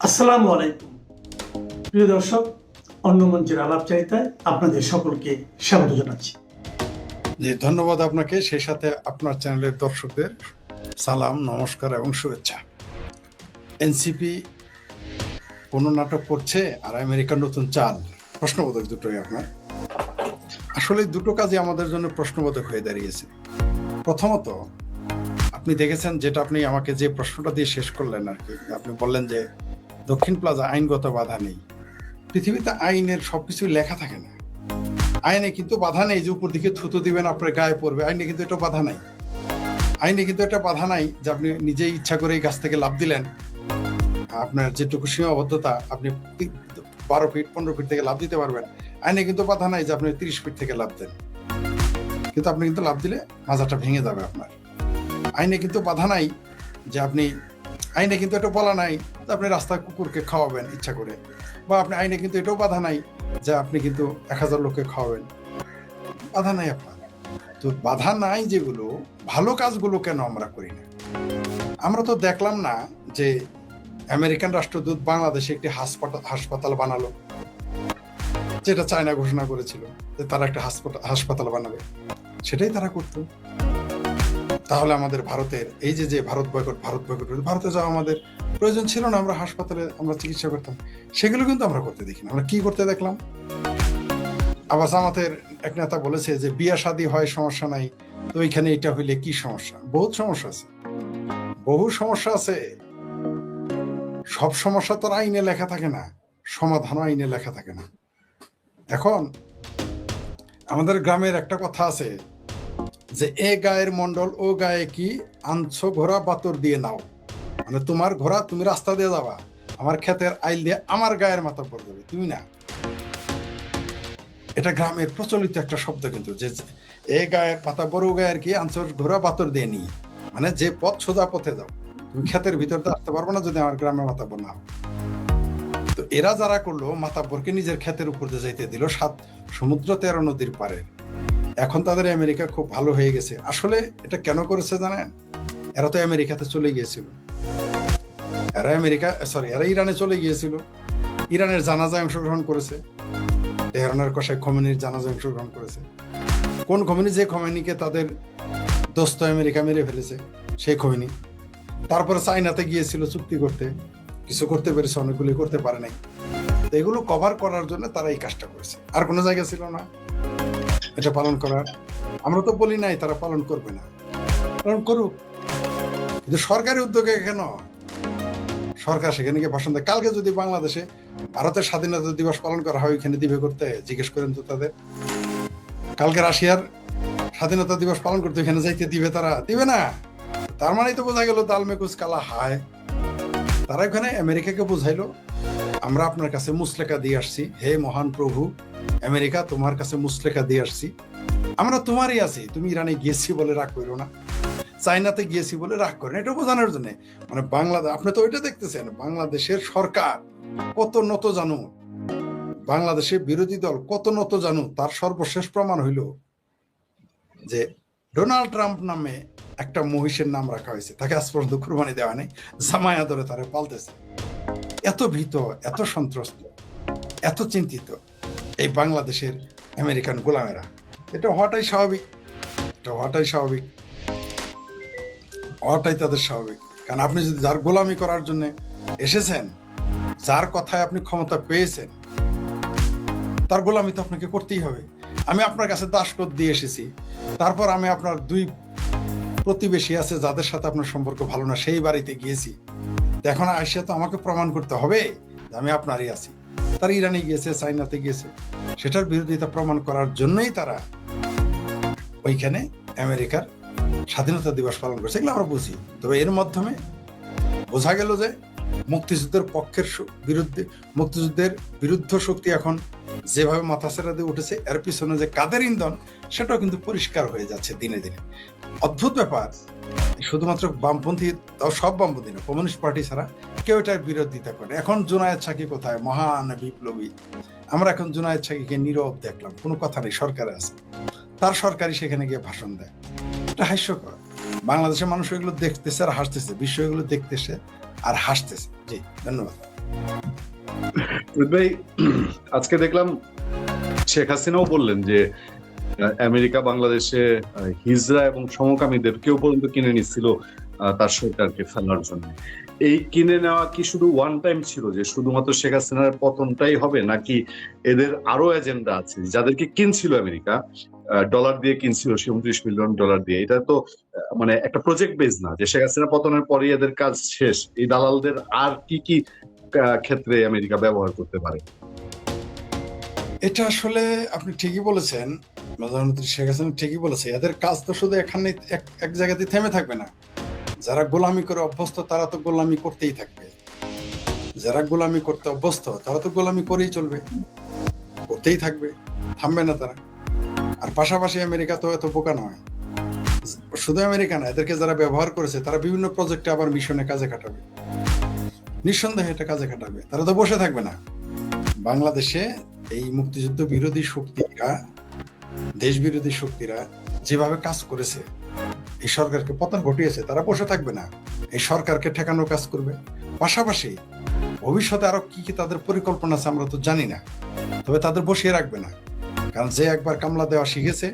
আসসালামু আলাইকুম প্রিয় দর্শক, অন্য মঞ্চের আলাপচারিতায় আপনাদের সকলকে স্বাগত জানাচ্ছি। জি, ধন্যবাদ আপনাকে, সেই সাথে আপনার চ্যানেলের দর্শকদের সালাম, নমস্কার এবং শুভেচ্ছা। এনসিপি কোনো নাটক করছে আর আমেরিকার নতুন চাল, প্রশ্নবোধক দুটোই আপনার। আসলে দুটো কাজই আমাদের জন্য প্রশ্নবোধক হয়ে দাঁড়িয়েছে। প্রথমত, আপনি দেখেছেন, যেটা আপনি আমাকে যে প্রশ্নটা দিয়ে শেষ করলেন আর কি, আপনি বললেন যে দক্ষিণ প্লাজা আইনগত বাধা নেই। পৃথিবীতে আইনের সবকিছু লেখা থাকে না। আইনে কিন্তু বাধা নেই যে উপর দিকে থুতু দিবেন আপনার গায়ে পড়বে, আইনে কিন্তু এটা বাধা নাই। আইনে কিন্তু এটা বাধা নাই যে আপনি নিজেই ইচ্ছা করে এই গাছ থেকে লাফ দিলেন, আপনার যেটুকু সীমাবদ্ধতা, আপনি 12 ফিট 15 ফিট থেকে লাফ দিতে পারবেন। আইনে কিন্তু বাধা নাই যে আপনি 30 ফিট থেকে লাফ দেন, কিন্তু আপনি কিন্তু লাফ দিলে মাজাটা ভেঙে যাবে আপনার। আইনে কিন্তু বাধা নাই যে আপনি, আইনে কিন্তু এটা বলা নাই যে আপনি রাস্তায় কুকুরকে খাওয়াবেন ইচ্ছা করে, বা আপনি আইনে কিন্তু এটাও বাধা নাই যে আপনি কিন্তু 1000 লোককে খাওয়াবেন। বাধা নাই আপনার। তো বাধা নাই যেগুলো, ভালো কাজগুলো কেন আমরা করি না? আমরা তো দেখলাম না যে আমেরিকান রাষ্ট্রদূত বাংলাদেশে একটি হাসপাতাল বানালো, যেটা চায়না ঘোষণা করেছিল যে তারা একটা হাসপাতাল বানাবে, সেটাই তারা করতো। তাহলে আমাদের ভারতের এই যে ভারত বয়কট, ভারতে যাওয়া আমাদের প্রয়োজন ছিল না? আমরা হাসপাতালে আমরা চিকিৎসা করতাম। সেগুলো কিন্তু আমরা করতে দেখি না। আমরা কি করতে দেখলাম? আবার জামাতের এক নেতা বলেছে যে বিয়া শাদী হয় সমস্যা নাই, তো ওইখানে এটা হইলে কি সমস্যা? বহুত সমস্যা আছে, বহু সমস্যা আছে। সব সমস্যা তো আইনে লেখা থাকে না, সমাধানও আইনে লেখা থাকে না। এখন আমাদের গ্রামের একটা কথা আছে যে এ গায়ের মন্ডল ও গায়ে কি আনছো ঘোড়া বাতর দিয়ে নাও। মানে তোমার ঘোড়া, তুমি রাস্তা দিয়ে যাবা, আমার ক্ষেতের আইল দিয়ে আমার গায়ের মাথা পড়ে যাবে, তুমি না। এটা গ্রামের প্রচলিত একটা শব্দ, কিন্তু যে এ গায়ের পাতা বড় গায়ের কি আনছো ঘোড়া বাতর দিয়ে নিয়ে, মানে যে পথ সোজা পথে যাও, তুমি ক্ষেতের ভিতর দিয়ে আসতে পারবো না যদি আমার গ্রামে মাতাব্বর না। তো এরা যারা করলো, মাতাব্বরকে নিজের ক্ষেতের উপর দিয়ে যাইতে দিল 7 সমুদ্র 13 নদীর পারে। এখন তাদের আমেরিকা খুব ভালো হয়ে গেছে। আসলে এটা কেন করেছে জানেন? এরা তো আমেরিকাতে চলে গিয়েছিল, এরা ইরানে চলে গিয়েছিল, ইরানের জানাজায় অংশগ্রহণ করেছে, তেহরানের কসাই খোমেনির জানাজায় অংশগ্রহণ করেছে। কোন খোমেনি? যে খোমেনিকে তাদের দোস্ত আমেরিকা মেরে ফেলেছে, সেই খোমেনি। তারপরে চাইনাতে গিয়েছিল চুক্তি করতে, কিছু করতে পেরেছে, অনেকগুলি করতে পারে নাই। এগুলো কভার করার জন্য তারা এই কাজটা করেছে, আর কোনো জায়গা ছিল না এটা পালন করার। আমরা তো বলি নাই তারা পালন করবে না, পালন করুক, কিন্তু সরকারি উদ্যোগে কেন? সরকার সেখানে গিয়ে ভাষণ দেয়। কালকে যদি বাংলাদেশে ভারতের স্বাধীনতা দিবস পালন করা হয়, ওইখানে দিবে করতে? জিজ্ঞেস করেন তো তাদের। কালকে রাশিয়ার স্বাধীনতা দিবস পালন করতে ওইখানে যাইতে দিবে? তারা দিবে না। তার মানেই তো বোঝা গেল দাল মেকুজ কালা হায়। তারা ওখানে আমেরিকাকে বোঝাইলো, আমরা আপনার কাছে মুসলেখা দিয়ে আসছি, হে মহান প্রভু আমেরিকা, তোমার কাছে মুসলেখা দিয়ে আসছি, আমরা তোমারই আছি। তুমি ইরানে গিয়েছি বলে রাগ করো না, চাইনাতে গিয়েছি বলে রাগ করেন, এটা বোঝানোর জন্য। মানে বাংলাদেশ, আপনি তো ওইটা দেখতেছেন, বাংলাদেশের সরকার কত নত জানু, বাংলাদেশের বিরোধী দল কত নত জানু। তার সর্বশেষ প্রমাণ হইল যে ডোনাল্ড ট্রাম্প নামে একটা মহিষের নাম রাখা হয়েছে, তাকে আজ পর্যন্ত কুরবানি দেওয়া নেই, জামায়া ধরে তারা পালতেছে। এত ভীত, এত সন্ত্রস্ত, এত চিন্তিত এই বাংলাদেশের আমেরিকান গোলামেরা। এটা হওয়াটাই স্বাভাবিক, হওয়াটাই তাদের স্বাভাবিক। কারণ আপনি যদি যার গোলামি করার জন্য এসেছেন, যার কথায় আপনি ক্ষমতা পেয়েছেন, তার গোলামি তো আপনাকে করতেই হবে। আমি আপনার কাছে দাসত্ব দিয়ে এসেছি, তারপর আমি আপনার 2 প্রতিবেশী আছে যাদের সাথে আপনার সম্পর্ক ভালো না, সেই বাড়িতে গিয়েছি, এখন আইসা তো আমাকে প্রমাণ করতে হবে যে আমি আপনারই আছি। তারা ইরানে গিয়েছে, চাইনাতে গিয়েছে, সেটার বিরোধিতা প্রমাণ করার জন্যই তারা ওইখানে আমেরিকার স্বাধীনতা দিবস পালন করছে। এগুলো আমরা বুঝি। তবে এর মাধ্যমে বোঝা গেল যে মুক্তিযুদ্ধের পক্ষের বিরুদ্ধে, মুক্তিযুদ্ধের বিরুদ্ধ শক্তি এখন যেভাবে মাথাছেড়া দিয়ে উঠেছে, এর পিছনে যে কাদের ইন্ধন, সেটাও কিন্তু পরিষ্কার হয়ে যাচ্ছে দিনে দিনে। অদ্ভুত ব্যাপার, শুধুমাত্র বামপন্থী, তাও সব বামপন্থী না, কমিউনিস্ট পার্টি ছাড়া কেউ এটার বিরোধিতা করে। এখন জুনায়েদ সাকি কোথায়, মহান বিপ্লবী? আমরা এখন জুনায়েদ সাকিকে নীরব দেখলাম, কোনো কথা নেই, সরকারে আছে, তার সরকারি সেখানে গিয়ে ভাষণ দেয়। এটা হাস্যকর। বাংলাদেশের মানুষ এগুলো দেখতেছে আর হাসতেছে, বিশ্ব এগুলো দেখতেছে আর হাসতেছে। জি, ধন্যবাদ। ভাই, আজকে দেখলাম শেখ হাসিনাও বললেন যে আমেরিকা বাংলাদেশে হিজড়া এবং সমকামীদের কেউ পর্যন্ত কিনে নিচ্ছিল তার সরকারকে ফেলার জন্য। এই কিনে নেওয়া কি শুধু ওয়ান টাইম ছিল, যে শুধুমাত্র শেখ হাসিনার পতনটাই হবে, নাকি এদের আরো এজেন্ডা আছে? যাদেরকে কিনছিল আমেরিকা, ডলার দিয়ে কিনছিল, 37 মিলিয়ন ডলার দিয়ে, এটা তো মানে একটা প্রজেক্ট বেস না যে শেখ হাসিনা পতনের পরে এদের কাজ শেষ। এই দালালদের আর কি কি ক্ষেত্রে আমেরিকা ব্যবহার করতে পারে? এটা আসলে আপনি ঠিকই বলেছেন, প্রধানমন্ত্রী শেখ হাসিনা ঠিকই বলেছে। এদের কাজ তো শুধু এখানে এক জায়গাতে থেমে থাকবে না। যারা গোলামি করে অভ্যস্ত তারা তো গোলামি করতেই থাকবে, যারা গোলামি করতে অভ্যস্ত তারা তো গোলামি করেই চলবে, করতেই থাকবে, থামবে না তারা। আর পাশাপাশি আমেরিকা তো এত বোকা নয়, শুধু আমেরিকা না, এদেরকে যারা ব্যবহার করেছে তারা বিভিন্ন প্রজেক্টে আবার মিশনে কাজে খাটাবে, নিঃসন্দেহে এটা কাজে খাটাবে। তারা তো বসে থাকবে না। বাংলাদেশে এই মুক্তিযুদ্ধ বিরোধী শক্তিরা, দেশ বিরোধী শক্তিরা যেভাবে কাজ করেছে, এই সরকারকে পতন ঘটিয়েছে, তারা বসে থাকবে না, এই সরকারকে ঠেকানোর কাজ করবে। পাশাপাশি ভবিষ্যতে আরো কি কি তাদের পরিকল্পনা আছে আমরা তো জানি না, তবে তাদের বসিয়ে রাখবে না। কারণ যে একবার কামলা দেওয়া শিখেছে,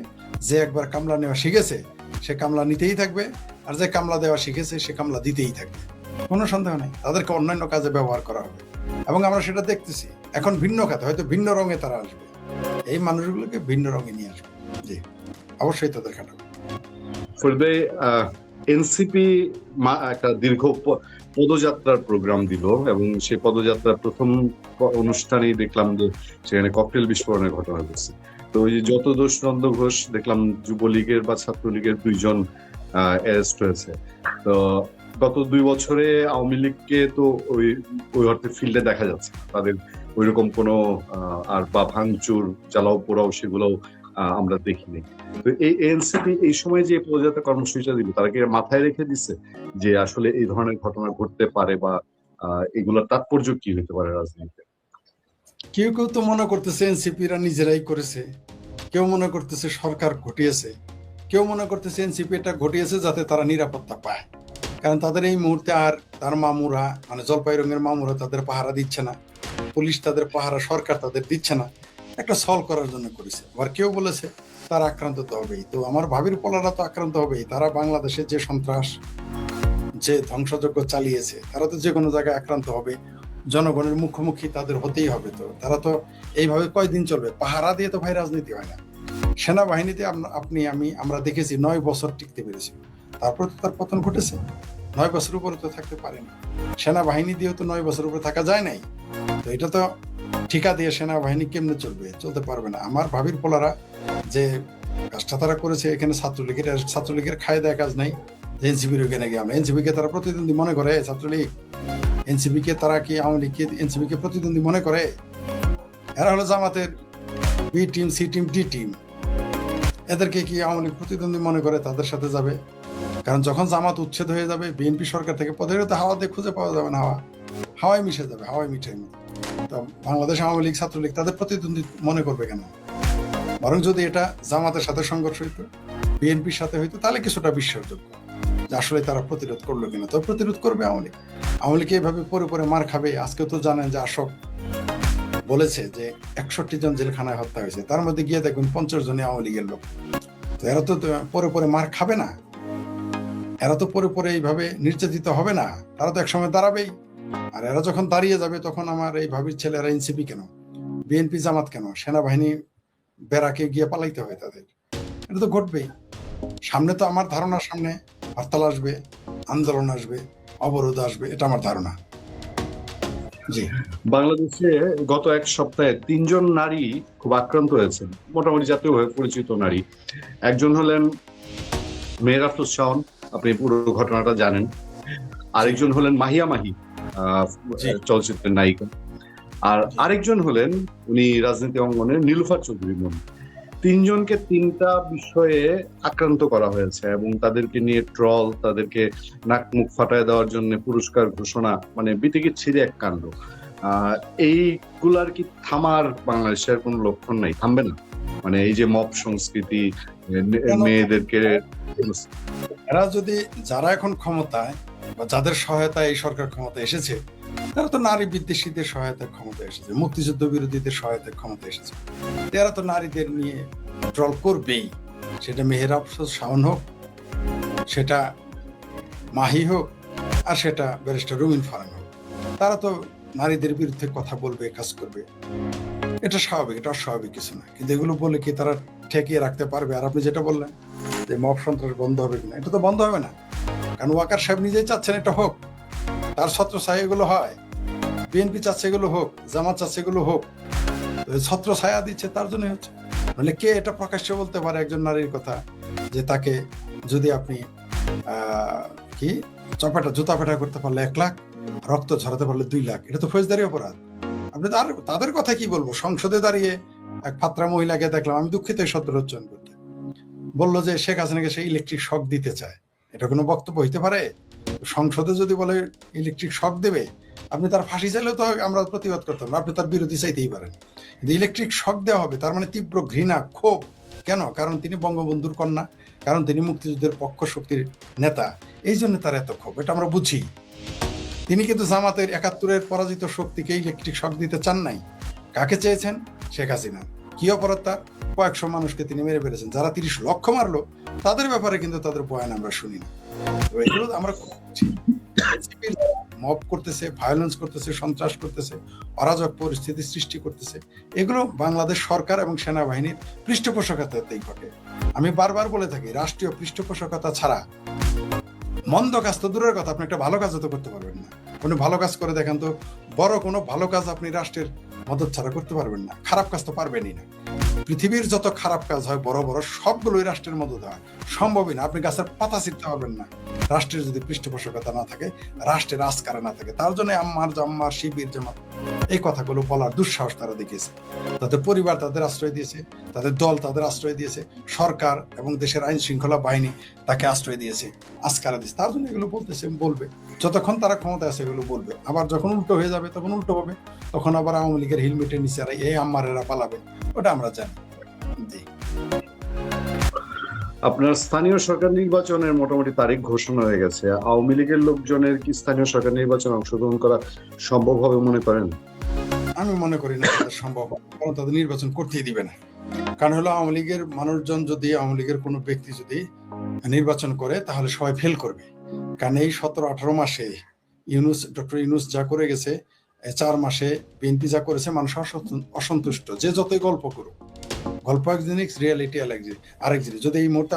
যে একবার কামলা নেওয়া শিখেছে, সে কামলা নিতেই থাকবে, আর যে কামলা দেওয়া শিখেছে সে কামলা দিতেই থাকবে, কোনো সন্দেহ নেই। তাদেরকে অন্যান্য কাজে ব্যবহার করা হবে এবং আমরা সেটা দেখতেছি। এখন ভিন্ন খাতে, হয়তো ভিন্ন রঙে তারা আসবে, এই মানুষগুলোকে ভিন্ন রঙে নিয়ে আসবে। জি, অবশ্যই তাদের খাটাবে। এনসিপি একটা দীর্ঘ পদযাত্রার প্রোগ্রাম দিল এবং সেই পদযাত্রার প্রথম অনুষ্ঠানেই দেখলাম যে সেখানে ককটেল বিস্ফোরণের ঘটনা ঘটছে। তো ওই যে যত দোষ নন্দ ঘোষ, দেখলাম যুবলীগের বা ছাত্রলীগের 2 জন অ্যারেস্ট হয়েছে। তো গত 2 বছরে আওয়ামী লীগকে তো ওই অর্থে ফিল্ডে দেখা যাচ্ছে, তাদের ওইরকম কোনো আর বা ভাঙচুর, জ্বালাও পোড়াও সেগুলোও আমরা দেখিনি। তো এই এনসিপি এই সময় যে পদযাত্রা কর্মসূচিটা দিল, তারা কি মাথায় রেখে দিচ্ছে যে আসলে এই ধরনের ঘটনা ঘটতে পারে বা এগুলোর তাৎপর্য কি হতে পারে রাজনীতিতে? কেউ কেউ তো মনে করতেছে এনসিপিরা নিজেরাই করেছে, কেউ মনে করতেছে সরকার ঘটিয়েছে, কেউ মনে করতেছে এনসিপি এটা ঘটিয়েছে যাতে তারা নিরাপত্তা পায়। কারণ তাদের এই মুহূর্তে আর তার মামুরা, মানে জলপাই রঙের মামুরা তাদের পাহারা দিচ্ছে না, পুলিশ তাদের পাহারা সরকার তাদের দিচ্ছে না, একটা সলভ করার জন্য করেছে। আবার কেউ বলেছে তারা আক্রান্ত তো হবেই। তো আমার ভাবির পোলারা তো আক্রান্ত হবেই। তারা বাংলাদেশে যে সন্ত্রাস, যে ধ্বংসযজ্ঞ চালিয়েছে, তারা তো যে কোনো জায়গায় আক্রান্ত হবে, জনগণের মুখোমুখি তাদের হতেই হবে। তো তারা তো এইভাবে কয়দিন চলবে? পাহারা দিয়ে তো ভাই রাজনীতি হয় না। সেনাবাহিনীতে আমরা দেখেছি 9 বছর টিকতে পেরেছি, তারপর তো তার পতন ঘটেছে। 9 বছর উপরে তো থাকতে পারেনি। সেনাবাহিনী দিয়েও তো 9 বছর উপরে থাকা যায় নাই। তো এটা তো ঠিকা দিয়ে সেনাবাহিনী কেমনে চলবে? চলতে পারবে না। আমার ভাবির পোলারা যে কাজটা তারা করেছে, এখানে ছাত্রলীগের খায় দেয় কাজ নাই যে এনসিপির ওখানে গিয়ে আমরা এনসিপিকে তারা প্রতিদ্বন্দ্বী মনে করে। ছাত্রলীগ এনসিপিকে তারা কি আওয়ামী লীগকে এনসিপিকে প্রতিদ্বন্দ্বী মনে করে? এরা হলো জামাতের B team, C team, D team. এদেরকে কি আওয়ামী লীগ প্রতিদ্বন্দ্বী মনে করে তাদের সাথে যাবে? কারণ যখন জামাত উচ্ছেদ হয়ে যাবে, বিএনপি সরকার থেকে পদের তো হাওয়াতে খুঁজে পাওয়া যাবে না, হাওয়ায় মিশে যাবে, হাওয়ায় মিঠাই মতো। তো বাংলাদেশ আওয়ামী লীগ, ছাত্রলীগ তাদের প্রতিদ্বন্দ্বী মনে করবে কেন? বরং যদি এটা জামাতের সাথে সংঘর্ষ হইতো, বিএনপির সাথে হইতো, তাহলে কিছুটা বিশ্বাসযোগ্য যে আসলে তারা প্রতিরোধ করলো কিনা। তো প্রতিরোধ করবে আওয়ামী লীগ। আওয়ামী লীগ এইভাবে পরে মার খাবে। আজকে তো জানেন যে আশোক বলেছে যে 61 জন জেলখানায় হত্যা হয়েছে, তার মধ্যে গিয়ে দেখবেন 50 জনই আওয়ামী লীগের লোক। তো এরা তো পরে মার খাবে না, এরা তো পরে এইভাবে নির্যাতিত হবে না, তারা তো একসময় দাঁড়াবেই। আর এরা যখন দাঁড়িয়ে যাবে তখন আমার এই ভাবির ছেলেরা এনসিপি কেন, বিএনপি, জামাত কেন, সেনাবাহিনী বেড়াকে গিয়ে পালাইতে হয় তাদের? এটা তো ঘটবেই। সামনে তো আমার ধারণা, সামনে হরতাল আসবে, আন্দোলন আসবে, অবরোধ আসবে, এটা আমার ধারণা। জি, বাংলাদেশে গত 1 সপ্তাহে 3 জন নারী খুব আক্রান্ত হয়েছেন, মোটামুটি জাতীয়ভাবে পরিচিত নারী। একজন হলেন মেহের আফরোজ শাওন, আপনি পুরো ঘটনাটা জানেন। আরেকজন হলেন মাহিয়া মাহি, চলচ্চিত্রের নায়িকা। আর আরেকজন হলেন উনি রাজনীতি অঙ্গনের নীলুফার চৌধুরী মনি। 3 জনকে 3টা বিষয়ে আক্রান্ত করা হয়েছে এবং তাদেরকে নিয়ে ট্রল, তাদেরকে নাক মুখ ফাটায় দেওয়ার জন্য পুরস্কার ঘোষণা, মানে বিতিকিচ্ছিরি এক কাণ্ড। এইগুলার কি থামার বাংলাদেশের কোনো লক্ষণ নাই? থামবে না? মানে এই যে মব সংস্কৃতি, মেয়েদেরকে, এরা যদি, যারা এখন ক্ষমতায়, বা যাদের সহায়তায় এই সরকার ক্ষমতা এসেছে, তারা তো নারী বিদ্বেষীদের সহায়তায় ক্ষমতা এসেছে, মুক্তিযুদ্ধ বিরোধীদের সহায়তায় ক্ষমতা এসেছে। তারা তো নারীদের নিয়ে ট্রল করবেই, সেটা মেহের আফরোজ শাওন হোক, সেটা মাহি হোক, আর সেটা ব্যারিস্টার রুমিন ফারহান হোক। তারা তো নারীদের বিরুদ্ধে কথা বলবে, কাজ করবে, এটা স্বাভাবিক, এটা অস্বাভাবিক কিছু না। কিন্তু এগুলো বলে কি তারা ঠেকিয়ে রাখতে পারবে? আর আপনি যেটা বললেন যে মব সন্ত্রাস বন্ধ হবে কিনা, এটা তো বন্ধ হবে না, কারণ ওয়াকার সাহেব নিজেই চাচ্ছেন এটা হোক, তার ছত্রছায়া এগুলো হয়, বিএনপি চাচ্ছে এগুলো হোক, জামাত চাচ্ছে এগুলো হোক, ছত্রছায়া দিচ্ছে তার জন্যই হচ্ছে। মানে কে এটা প্রকাশ্যে বলতে পারে একজন নারীর কথা, যে তাকে যদি আপনি কি জুতা পেটা করতে পারলে 1 লাখ, রক্ত ঝরাতে পারলে 2 লাখ, এটা তো ফৌজদারি অপরাধ। আপনি তাদের কথা কি বলবো? সংসদে দাঁড়িয়ে এক ফাত্রা মহিলাকে দেখলাম, আমি দুঃখিত এই শব্দ উচ্চারণ করতে, বললো যে শেখ হাসিনাকে সে ইলেকট্রিক শক দিতে চায়। এটা কোনো বক্তব্য হইতে পারে? সংসদে যদি বলে ইলেকট্রিক শক দেবে, আপনি তার ফাঁসি চাইলেও তো আমরা প্রতিবাদ করতাম, আপনি তার বিরোধী চাইতেই পারেন। কিন্তু ইলেকট্রিক শক দেওয়া হবে, তার মানে তীব্র ঘৃণা, ক্ষোভ। কেন? কারণ তিনি বঙ্গবন্ধুর কন্যা, কারণ তিনি মুক্তিযুদ্ধের পক্ষ শক্তির নেতা, এই জন্য তার এত ক্ষোভ, এটা আমরা বুঝি। তিনি কিন্তু জামাতের 71-এর পরাজিত শক্তিকে ইলেকট্রিক শক দিতে চান নাই। কাকে চেয়েছেন? শেখ হাসিনা। কি অপরাধ তার? কয়েকশো মানুষকে তিনি মেরে ফেলেছেন। যারা 30 লক্ষ মারলো তাদের ব্যাপারে কিন্তু তাদের বয়ান আমরা শুনি না। তো এগুলো আমরা মব করতেছে, ভায়োলেন্স করতেছে, সন্ত্রাস করতেছে, অরাজক পরিস্থিতি সৃষ্টি করতেছে, এগুলো বাংলাদেশ সরকার এবং সেনাবাহিনীর পৃষ্ঠপোষকতাতেই ঘটে। আমি বারবার বলে থাকি, রাষ্ট্রীয় পৃষ্ঠপোষকতা ছাড়া মন্দ কাজ তো দূরের কথা, আপনি একটা ভালো কাজও তো করতে পারবেন না। কোনো ভালো কাজ করে দেখেন তো, বড় কোনো ভালো কাজ আপনি রাষ্ট্রের মদত ছাড়া করতে পারবেন না, খারাপ কাজ তো পারবেনই না। পৃথিবীর যত খারাপ কাজ হয় বড় বড়, সবগুলোই রাষ্ট্রের মদত হয়, সম্ভবই না। আপনি গাছের পাতা ছিঁড়তে পারবেন না রাষ্ট্রের যদি পৃষ্ঠপোষকতা না থাকে, রাষ্ট্রের আস্কারা না থাকে। তার জন্য আম্মার জাম্মার শিবির জামাত এই কথাগুলো বলার দুঃসাহস তারা দেখিয়েছে। তাদের পরিবার তাদের আশ্রয় দিয়েছে, তাদের দল তাদের আশ্রয় দিয়েছে, সরকার এবং দেশের আইন শৃঙ্খলা বাহিনী তাকে আশ্রয় দিয়েছে, আস্কারা দিয়েছে। তার জন্য এগুলো বলতেছে, বলবে যতক্ষণ তারা ক্ষমতা আছে এগুলো বলবে। আবার যখন উল্টো হয়ে যাবে তখন উল্টো হবে, তখন আবার আওয়ামী লীগের হেলমেটের নিচে এই আম্মারেরা পালাবে, ওটা আমরা জানি। জি, আপনার স্থানীয় সরকার নির্বাচনের মোটামুটি তারিখ ঘোষণা হয়ে গেছে। আওয়ামী লীগের লোকজনের কি স্থানীয় সরকার নির্বাচনে অংশগ্রহণ করা সম্ভব হবে মনে করেন? আমি মনে করি না তাদের সম্ভব, কারণ তাদের নির্বাচন করতেই দিবে না। কারণ হলো আওয়ামী লীগের মানুষজন যদি, আওয়ামী লীগের কোনো ব্যক্তি যদি নির্বাচন করে তাহলে সবাই ফেল করবে। কারণ এই 17-18 মাসে ডক্টর ইউনূস যা করে গেছে, 4 মাসে বিএনপি যা করেছে, মানুষ অসন্তুষ্ট। যে যতই গল্প করুক, গল্প এক জিনিস, রিয়ালিটি আরেক জিনিস। যদি এই মুহূর্তে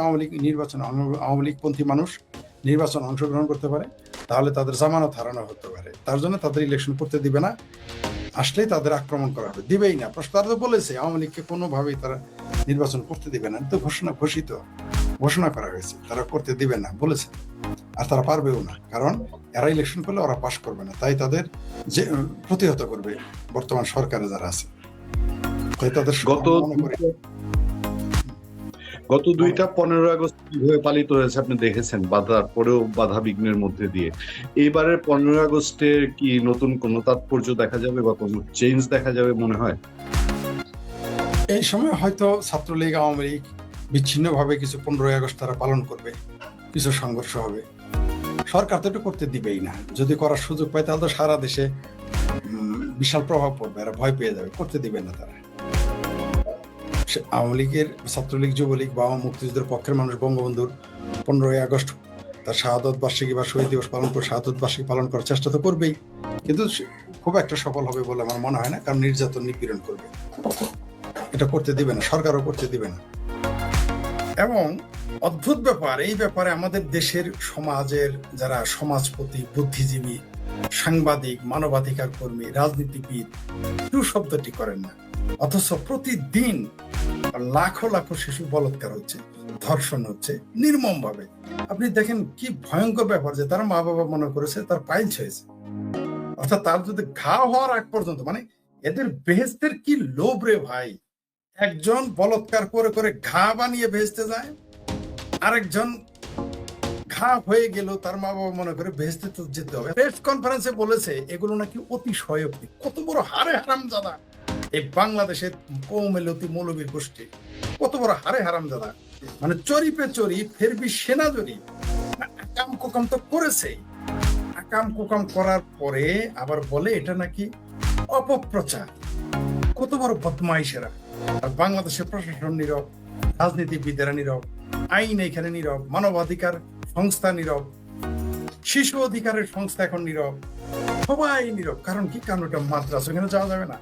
আওয়ামী লীগপন্থী মানুষ নির্বাচন অংশগ্রহণ করতে পারে, তাহলে তাদের জামানত হারানো হতে পারে। তার জন্য তাদের ইলেকশন করতে দিবে না, আসলেই তাদের আক্রমণ করা হবে, দিবেই না। তারা তো বলেছে আওয়ামী লীগকে কোনোভাবেই তারা নির্বাচন করতে দিবে না, তো ঘোষণা করা হয়েছে, তারা করতে দিবে না বলেছে। আর তারা পারবেও না, কারণ এরা ইলেকশন করলে ওরা পাশ করবে না, তাই তাদের যে প্রতিহত করবে বর্তমান সরকারে যারা আছে। তাই তাদের গত 2টা 15 আগস্ট কিভাবে পালিত হয়েছে আপনি দেখেছেন, বাধা বিঘ্নের মধ্যে দিয়ে। এইবারের 15 আগস্টে কি নতুন কোন তাৎপর্য দেখা যাবে বা কোনো চেঞ্জ দেখা যাবে মনে হয়? এই সময় হয়তো ছাত্রলীগ, আওয়ামী লীগ বিচ্ছিন্নভাবে কিছু 15 আগস্ট তারা পালন করবে, কিছু সংঘর্ষ হবে। সরকার তো এটা করতে দিবেই না। যদি করার সুযোগ পায় তাহলে তো সারা দেশে বিশাল প্রভাব পড়বে, এরা ভয় পেয়ে যাবে, করতে দিবে না তারা। আওয়ামী লীগের, ছাত্রলীগ, যুবলীগ বা মুক্তিযুদ্ধের পক্ষের মানুষ বঙ্গবন্ধুর 15 আগস্ট তার শাহাদত বার্ষিকী বা শহীদ দিবস পালন করে শাহাদত বার্ষিকী পালন করার চেষ্টা তো করবেই, কিন্তু খুব একটা সফল হবে বলে আমার মনে হয় না, কারণ নির্যাতন নিপীড়ন করবে। এটা করতে দিবে না, সরকারও করতে দিবে না। এবং অদ্ভুত ব্যাপার, এই ব্যাপারে আমাদের দেশের সমাজের যারা সমাজপতি, বুদ্ধিজীবী, সাংবাদিক, মানবাধিকার কর্মী, রাজনীতিবিদ কেউ শব্দটি করেন না, অথচ প্রতিদিন লাখো লাখো শিশু বলাৎকার হচ্ছে, ধর্ষণ হচ্ছে নির্মম ভাবে। আপনি দেখেন কি ভয়ঙ্কর ব্যাপার, যে তার মা বাবা মনে করেছে তার পাইলস হয়েছে, অর্থাৎ তার যদি ঘা হওয়ার আগ পর্যন্ত, মানে এদের বেহেস্তের কি লোভ রে ভাই। একজন বলাৎকার করে করে ঘা বানিয়ে বেহেস্তে যায়, আরেকজন ঘা হয়ে গেল তার মা বাবা মনে করে বেহেস্তে তো যেতে হবে। প্রেস কনফারেন্সে বলেছে এগুলো নাকি অতিশয়োক্তি। কত বড় হারে হারামজাদা এই বাংলাদেশের কৌমেলতি মৌলবীর গোষ্ঠী, কত বড় হারে হারামজাদা। মানে চরিপে চরি ফেরবি সেনা জরি কাম তো করেছে, আকাম কুকাম করার পরে আবার বলে এটা নাকি অপপ্রচার। কত বড় বদমাইশেরা! আর বাংলাদেশের প্রশাসন নীরব, রাজনীতিবিদেরা নীরব, আইন এখানে নীরব, মানবাধিকার সংস্থা নীরব, শিশু অধিকারের সংস্থা এখন নীরব, সবাই নীরব। কারণ কি? কারণ ওটা মাদ্রাসা, ওখানে যাওয়া যাবে না।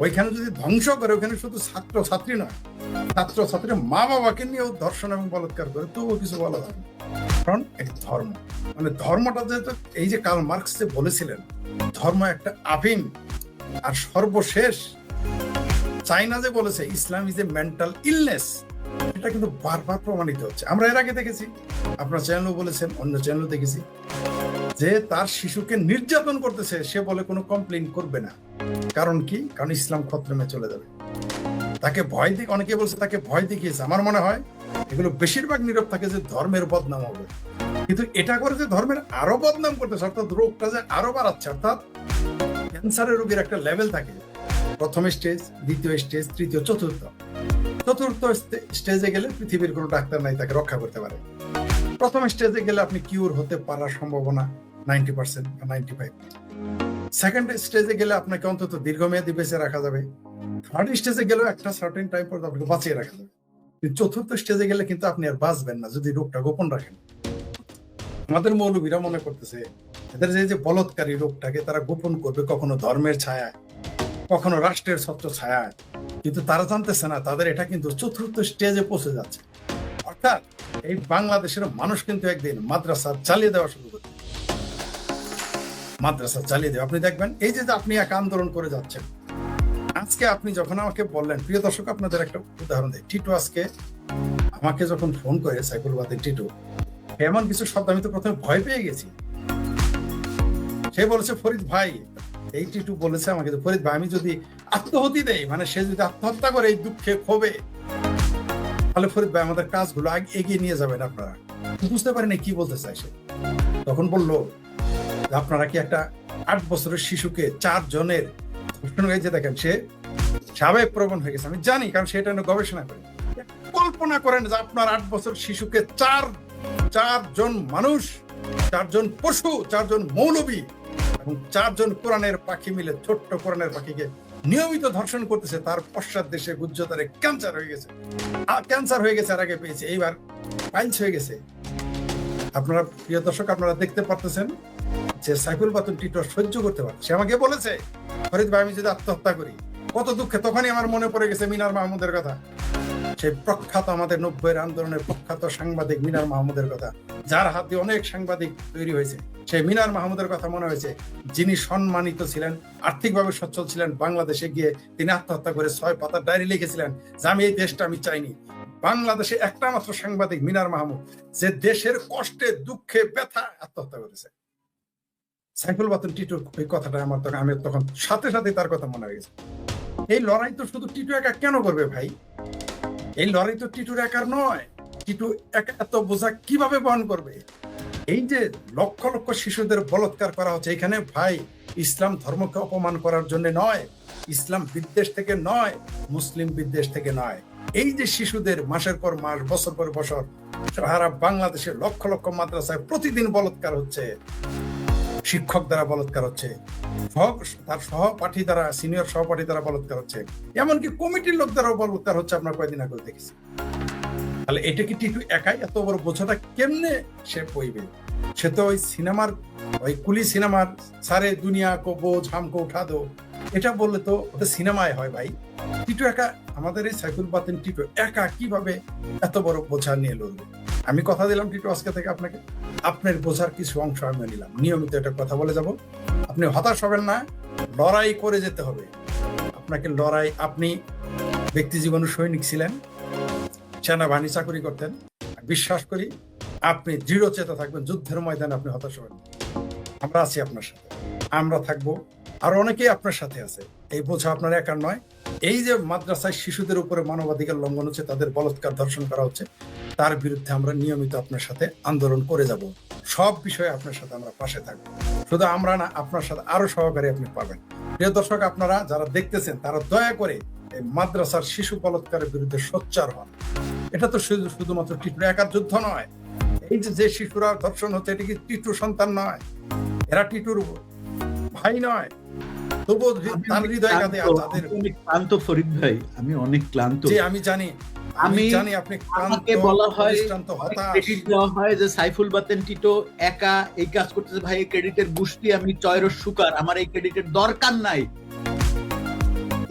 ওইখানে যদি ধ্বংস করে, ওখানে শুধু ছাত্র ছাত্রী নয়, ছাত্র ছাত্রীর মা বাবাকে নিয়েও ধর্ষণ এবং বলাৎকার করে, তবুও কিছু বলা যাবে না। কারণ এক ধর্ম, মানে ধর্মটা যেহেতু, এই যে কার্ল মার্কস যে বলেছিলেন ধর্ম একটা আফিম, আর সর্বশেষ চাইনা যে বলেছে ইসলাম ইজ এ মেন্টাল ইলনেস, এটা কিন্তু বারবার প্রমাণিত হচ্ছে। আমরা এর আগে দেখেছি, আপনার চ্যানেলও বলেছেন, অন্য চ্যানেলও দেখেছি, যে তার শিশুকে নির্যাতন করতেছে, সে বলে কোনো কমপ্লেইন করবে না। কারণ কি? কারণ ইসলাম খতরমে চলে যাবে। তাকে ভয় দিয়ে, অনেকে বলছে তাকে ভয় দেখিয়েছে। আমার মনে হয় এগুলো বেশিরভাগ নীরব থাকে যে ধর্মের বদনাম হবে, কিন্তু এটা করে যে ধর্মের আরো বদনাম করতেছে, অর্থাৎ রোগটা যে আরো বাড়াচ্ছে। অর্থাৎ ক্যান্সারের রোগের একটা লেভেল থাকে, প্রথম স্টেজ, দ্বিতীয় স্টেজ, তৃতীয়, চতুর্থ। চতুর্থ স্টেজে গেলে পৃথিবীর কোনো ডাক্তার নাই তাকে রক্ষা করতে পারে। প্রথম স্টেজে গেলে আপনি কিউর হতে পারার সম্ভাবনা 90% বা 95। সেকেন্ড স্টেজে গেলে আপনাকে অন্তত দীর্ঘমেয়াদী বেঁচে রাখা যাবে। থার্ড স্টেজে গেলেও একটা সার্টেন টাইম পর্যন্ত আপনাকে বাঁচিয়ে রাখা যাবে। কিন্তু চতুর্থ স্টেজে গেলে কিন্তু আপনি আর বাঁচবেন না যদি রোগটা গোপন রাখেন। আমাদের মৌলবীরা মনে করতেছে এদের যে বলৎকারী রোগটাকে তারা গোপন করবে, কখনো ধর্মের ছায়ায়, কখনো রাষ্ট্রের ছত্র ছায়ায়, কিন্তু তারা জানতেছে না তাদের এটা কিন্তু চতুর্থ স্টেজে পৌঁছে যাচ্ছে। অর্থাৎ এই বাংলাদেশের মানুষ কিন্তু একদিন মাদ্রাসা চালিয়ে দেওয়া শুরু করবে, মাদ্রাসা চালিয়ে দেবে। আপনি দেখবেন এই যে আপনি এক আন্দোলন করে যাচ্ছেন, আজকে আপনি যখন আমাকে বললেন, প্রিয় দর্শক আপনাদের একটা উদাহরণ দেয়, টিটু আজকে আমাকে যখন ফোন করে, সাইফুল বাদী টিটু, এমন কিছু শব্দ আমি তো প্রথমে ভয় পেয়ে গেছি। সে বলেছে, ফরিদ ভাই, এই টিটু বলেছে আমাকে, ফরিদ ভাই আমি যদি আত্মহতি দেই, মানে সে যদি আত্মহত্যা করে এই দুঃখে ক্ষোভে, তাহলে ফরিদ ভাই আমাদের কাজগুলো এগিয়ে নিয়ে যাবেন আপনারা। বুঝতে পারেনি কি বলতে চাই সে। তখন বললো, আপনারা কি একটা 8 বছরের শিশুকে 4 জনের ধর্ষণ হয়েছে, দেখেন সে সাবেক প্রবণ হয়ে গেছে, আমি জানি, কারণ সেটা নিয়ে গবেষণা করে। কল্পনা করেন যে আপনার 8 বছর শিশুকে 4 জন মানুষ, 4 জন পশু, 4 জন মৌলবী এবং 4 জন কোরআনের পাখি মিলে ছোট্ট কোরআনের পাখিকে নিয়মিত ধর্ষণ করতেছে। তার পশ্চাৎ দেশে গুজ্জতারে ক্যান্সার হয়ে গেছে, আর আগে পেয়েছে, এইবার পাইলস হয়ে গেছে। আপনারা প্রিয় দর্শক আপনারা দেখতে পারতেছেন যে সাইফুল বাতুল টিটু সহ্য করতে পারে। সে আমাকে বলেছে, ফরিদ ভাই আমি যদি আত্মহত্যা করি, কত দুঃখে। তখনই আমার মনে পড়ে গেছে মিনার মাহমুদের কথা, সেই প্রখ্যাত আমাদের 90-এর আন্দোলনের প্রখ্যাত সাংবাদিক মিনার মাহমুদের কথা, যার হাত দিয়ে অনেক সাংবাদিক তৈরি হয়েছে। সেই মিনার মাহমুদের কথা মনে হয়েছে, যিনি সম্মানিত ছিলেন, আর্থিকভাবে সচ্ছল ছিলেন। বাংলাদেশে গিয়ে তিনি আত্মহত্যা করে 6 পাতার ডায়েরি লিখেছিলেন যে আমি এই দেশটা আমি চাইনি। বাংলাদেশে একটা মাত্র সাংবাদিক মিনার মাহমুদ, যে দেশের কষ্টে দুঃখে ব্যথা আত্মহত্যা করেছে। সাইফুল বাতুল টিটুর এই কথাটা আমি তখন সাথে সাথে তার কথা মনে হয়ে গেছে। এই লড়াই তো শুধু টিটু একা কেন করবে ভাই? এই লড়াই তো টিটুর একার নয়। টিটু একা এত বোঝা কিভাবে বহন করবে? এই যে লক্ষ লক্ষ শিশুদের বলাৎকার করা হচ্ছে, এখানে ভাই ইসলাম ধর্মকে অপমান করার জন্য নয়, ইসলাম বিদ্বেষ থেকে নয়, মুসলিম বিদ্বেষ থেকে নয়। এই যে শিশুদের মাসের পর মাস, বছর পর বছর সারা বাংলাদেশে লক্ষ লক্ষ মাদ্রাসায় প্রতিদিন বলাৎকার হচ্ছে, শিক্ষক দ্বারা বলাৎকার হচ্ছে, তার সহপাঠী দ্বারা, সিনিয়র সহপাঠী দ্বারা বলাৎকার হচ্ছে, এমনকি কমিটির লোক দ্বারা বলাৎকার হচ্ছে। আপনার কয়েকদিন আগে দেখেছি। তাহলে এটা কি টিটু একাই এত বড় বোঝাটা কেমনে সে বইবে? সে তো ওই সিনেমার, ওই কুলি সিনেমার সারে দুনিয়া কো বোঝ হামকো উঠা দো, এটা বললে তো ওটা সিনেমায় হয় ভাই। টিটু একা, আমাদের এই সাইফুল বাতিল টিটু একা কিভাবে এত বড় বোঝা নিয়ে লড়বে? আমি কথা দিলাম টিটু আজকে থেকে আপনাকে, আপনার বোঝার কিছু অংশ আমি নিলাম, নিয়মিত এটা কথা বলে যাব। আপনি হতাশ হবেন না, লড়াই করে যেতে হবে আপনাকে। লড়াই, আপনি ব্যক্তি জীবনে সৈনিক ছিলেন, সেনাবাহিনী চাকরি করতেন, বিশ্বাস করি আপনি দৃঢ় চেতা থাকবেন, যুদ্ধের ময়দানে আপনি হতাশ হবেন। আমরা আছি আপনার সাথে, আমরা থাকবো, আর অনেকেই আপনার সাথে আছে। এই বোঝা আপনার একার নয়। এই যে মাদ্রাসায় শিশুদের উপরে মানবাধিকার লঙ্ঘন হচ্ছে, তাদের বলাৎকার ধর্ষণ করা হচ্ছে, তার বিরুদ্ধে আমরা নিয়মিত আপনার সাথে আন্দোলন করে যাব। সব বিষয়ে আপনার সাথে আমরা পাশে থাকবো। শুধু আমরা না, আপনার সাথে আরো সহকারী আপনি পাবেন। প্রিয় দর্শক, আপনারা যারা দেখতেছেন তারা দয়া করে এই মাদ্রাসার শিশু বলাৎকারের বিরুদ্ধে সোচ্চার হন। এটা তো শুধুমাত্র টিটু একার যুদ্ধ নয়। এই যে শিশুরা ধর্ষণ হচ্ছে, এটা কি টিটু সন্তান নয়? এরা টিটুর ভাই নয়, তবুও আমি তার অনেক হৃদয় কাঁদে ক্লান্ত, তাদের। আমি অনেক ক্লান্ত ফরিদ ভাই, আমি অনেক ক্লান্ত। যে আমি জানি, আমি আমি- জানি আপনি ক্লান্ত, আমাকে বলা হয়, পরিশ্রান্ত, হতাশ। ক্রেডিট দেওয়া হয় যে সাইফুল বাতেন টিটো একা এই কাজ করতেছে। ভাই এই ক্রেডিটের গুষ্টি আমি চয়র সুকার, আমার এই ক্রেডিটের দরকার নাই,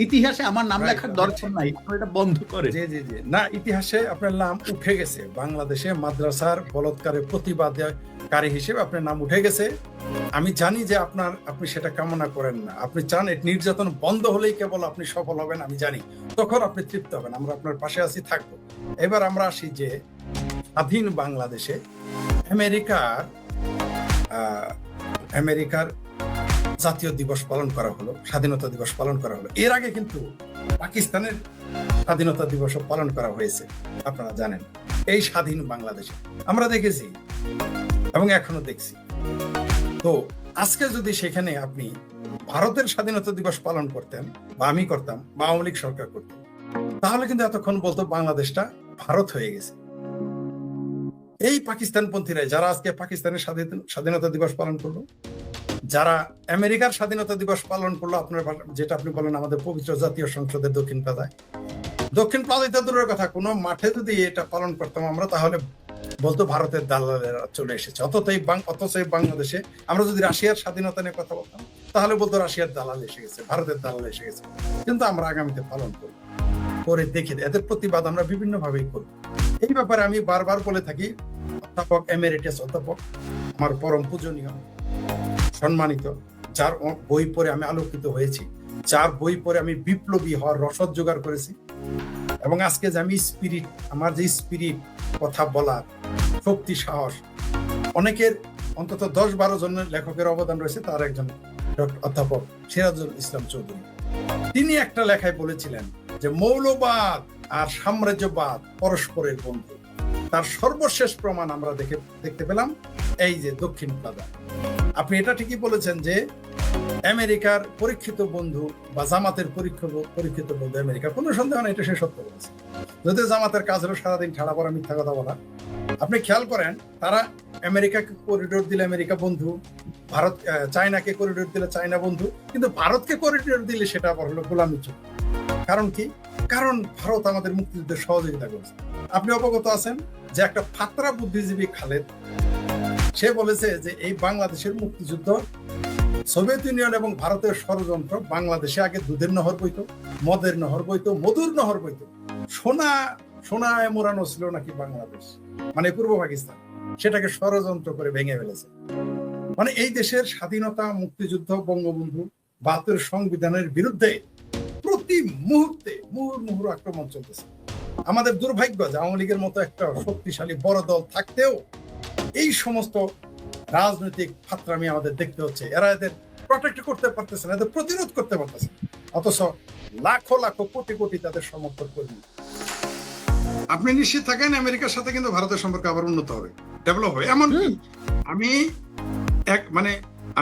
ইতিহাসে আমার নাম Right, লেখার right. দরকার নাই, আপনারা এটা বন্ধ করে। জি জি জি, না, ইতিহাসে আপনার নাম উঠে গেছে, বাংলাদেশে মাদ্রাসার বলৎকারের প্রতিবাদকারী হিসেবে আপনার নাম উঠে গেছে। আমি জানি যে আপনি সেটা কামনা করেন না, আপনি চান এই নির্যাতন বন্ধ হলেই কেবল আপনি সফল হবেন, আমি জানি, তখন আপনি তৃপ্ত হবেন। আমরা আপনার পাশে আছি, থাকবো। এবার আমরা আসি যে স্বাধীন বাংলাদেশে আমেরিকার জাতীয় দিবস পালন করা হলো, স্বাধীনতা দিবস পালন করা হলো। এর আগে কিন্তু পাকিস্তানের স্বাধীনতা দিবসও পালন করা হয়েছে, আপনারা জানেন। এই স্বাধীন বাংলাদেশে আমরা দেখেছি এবং এখনো দেখছি। তো আজকে যদি সেখানে আপনি ভারতের স্বাধীনতা দিবস পালন করতেন, বা আমি করতাম, বা আওয়ামী লীগ সরকার করতেন, তাহলে কিন্তু এতক্ষণ বলতো বাংলাদেশটা ভারত হয়ে গেছে। এই পাকিস্তানপন্থীরা যারা আজকে পাকিস্তানের স্বাধীনতা দিবস পালন করলো, যারা আমেরিকার স্বাধীনতা দিবস পালন করলো, আপনার যেটা আপনি বলেন আমাদের পবিত্র জাতীয় সংসদের দক্ষিণ প্লাজায় তো দূরের কথা, কোনো মাঠে যদি এটা পালন করতাম আমরা, তাহলে বলতো ভারতের দালালেরা চলে এসেছে। অথচ এই বাংলাদেশে আমরা যদি রাশিয়ার স্বাধীনতা নিয়ে কথা বলতাম, তাহলে বলতো রাশিয়ার দালাল এসে গেছে, ভারতের দালাল এসে গেছে। কিন্তু আমরা আগামীতে পালন করি, করে দেখি এদের প্রতিবাদ আমরা বিভিন্ন ভাবেই করি। এই ব্যাপারে আমি বারবার বলে থাকি, অধ্যাপক এমেরিটাস অধ্যাপক, আমার পরম পূজনীয়, সম্মানিত, যার বই পড়ে আমি আলোকিত হয়েছি, যার বই পড়ে আমি বিপ্লবী হওয়ার রসদ জোগাড় করেছি, এবং আজকে যে আমি আমার যে স্পিরিট, কথা বলার শক্তি, সাহস, অনেকের অন্তত 10-12 জনের লেখকের অবদান রয়েছে। তার একজন অধ্যাপক সিরাজুল ইসলাম চৌধুরী, তিনি একটা লেখায় বলেছিলেন যে মৌলবাদ আর সাম্রাজ্যবাদ পরস্পরের বন্ধু। তার সর্বশেষ প্রমাণ আমরা দেখতে পেলাম এই যে দক্ষিণ প্লাজা। আপনি এটা ঠিকই বলেছেন যে আমেরিকার পরীক্ষিত বন্ধু বা জামাতের পরীক্ষিত বন্ধু আমেরিকা, কোনো সন্দেহ নেই, এটা সে সত্য বলেছে। যদিও জামাতের কাজ হলো সারাদিন ঠাড়া পড়া, মিথ্যা কথা বলা। আপনি খেয়াল করেন, তারা আমেরিকাকে করিডোর দিলে আমেরিকা বন্ধু, চায়নাকে করিডোর দিলে চায়না বন্ধু, কিন্তু ভারতকে করিডোর দিলে সেটা আবার হলো গোলামি চুক্তি। কারণ কি? কারণ ভারত আমাদের মুক্তিযুদ্ধে সহযোগিতা করেছে। আপনি অবগত আছেন যে একটা ফাতরা বুদ্ধিজীবী খালেদ, সে বলেছে যে এই বাংলাদেশের মুক্তিযুদ্ধ সোভিয়েত ইউনিয়ন এবং ভারতের ষড়যন্ত্র। বাংলাদেশে আগে দুধের নহর বইতো, মদের নহর বইতো, মধুর নহর বইতো, সোনায় মোড়ানো ছিল নাকি বাংলাদেশ, মানে পূর্ব পাকিস্তান, সেটাকে ষড়যন্ত্র করে ভেঙে ফেলেছে। মানে এই দেশের স্বাধীনতা, মুক্তিযুদ্ধ, বঙ্গবন্ধু, ৭২ সংবিধানের বিরুদ্ধে প্রতি মুহূর্তে মুহুর্মুহুর আক্রমণ চলতেছে। আমাদের দুর্ভাগ্য যে আওয়ামী লীগের মতো একটা শক্তিশালী বড় দল থাকতেও এই সমস্ত রাজনৈতিক ফাত্রামি আমাদের দেখতে হচ্ছে। এরা এদের প্রটেক্ট করতে পারতেছে না, এদের প্রতিরোধ করতে পারতেছে না, অথচ লাখো লাখো কোটি কোটি তাদের সমর্থন কর্মী। আপনি নিশ্চিত থাকেন আমেরিকার সাথে কিন্তু ভারতের সম্পর্ক আবার উন্নত হবে, ডেভেলপ হবে। এমনকি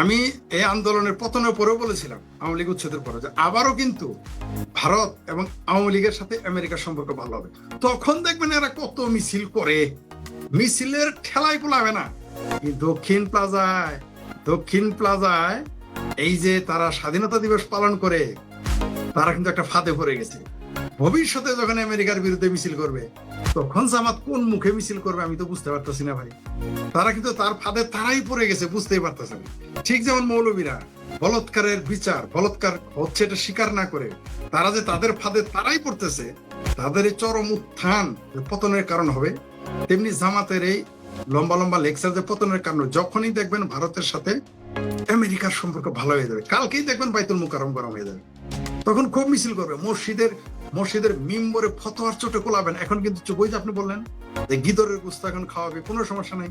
আমি এই আন্দোলনের পতনের পরেও বলেছিলাম, আওয়ামী লীগ উচ্ছেদের পরে, যে আবারও কিন্তু ভারত এবং আওয়ামী লীগের সাথে আমেরিকার সম্পর্ক ভালো হবে। তখন দেখবেন এরা কত মিছিল করে, মিছিলের ঠেলাই পোলাবে না। দক্ষিণ প্লাজায় এই যে তারা স্বাধীনতা দিবস পালন করে, তারা কিন্তু একটা ফাঁদে পড়ে গেছে। ভবিষ্যতে যখন আমেরিকার বিরুদ্ধে মিছিল করবে, তখন জামাত কোন মুখে মিছিল করবে আমি তো বুঝতে পারতেছি না ভাই। তারা কিন্তু তার ফাঁদে তারাই পড়ে গেছে, বুঝতেই পারতেছে না। ঠিক যেমন মৌলবীরা বলৎকারের বলৎকার হচ্ছে এটা স্বীকার না করে তারা যে তাদের ফাঁদে তারাই পড়তেছে, তাদের এই চরম উত্থান পতনের কারণ হবে, তেমনি জামাতের এই লম্বা লম্বা লেকচার যে পতনের কারণ। যখনই দেখবেন ভারতের সাথে আমেরিকার সম্পর্ক ভালো হয়ে যাবে, কালকেই দেখবেন বাইতুল মুকাররম গরম হয়ে যাবে, তখন খুব মিছিল করবে, মসজিদের মিম্বরে ফতোয়ার চোটে কোলাবেন। এখন কিন্তু বই যে আপনি বললেন যে গিদরের গোস্ত এখন খাওয়াবে, কোনো সমস্যা নাই,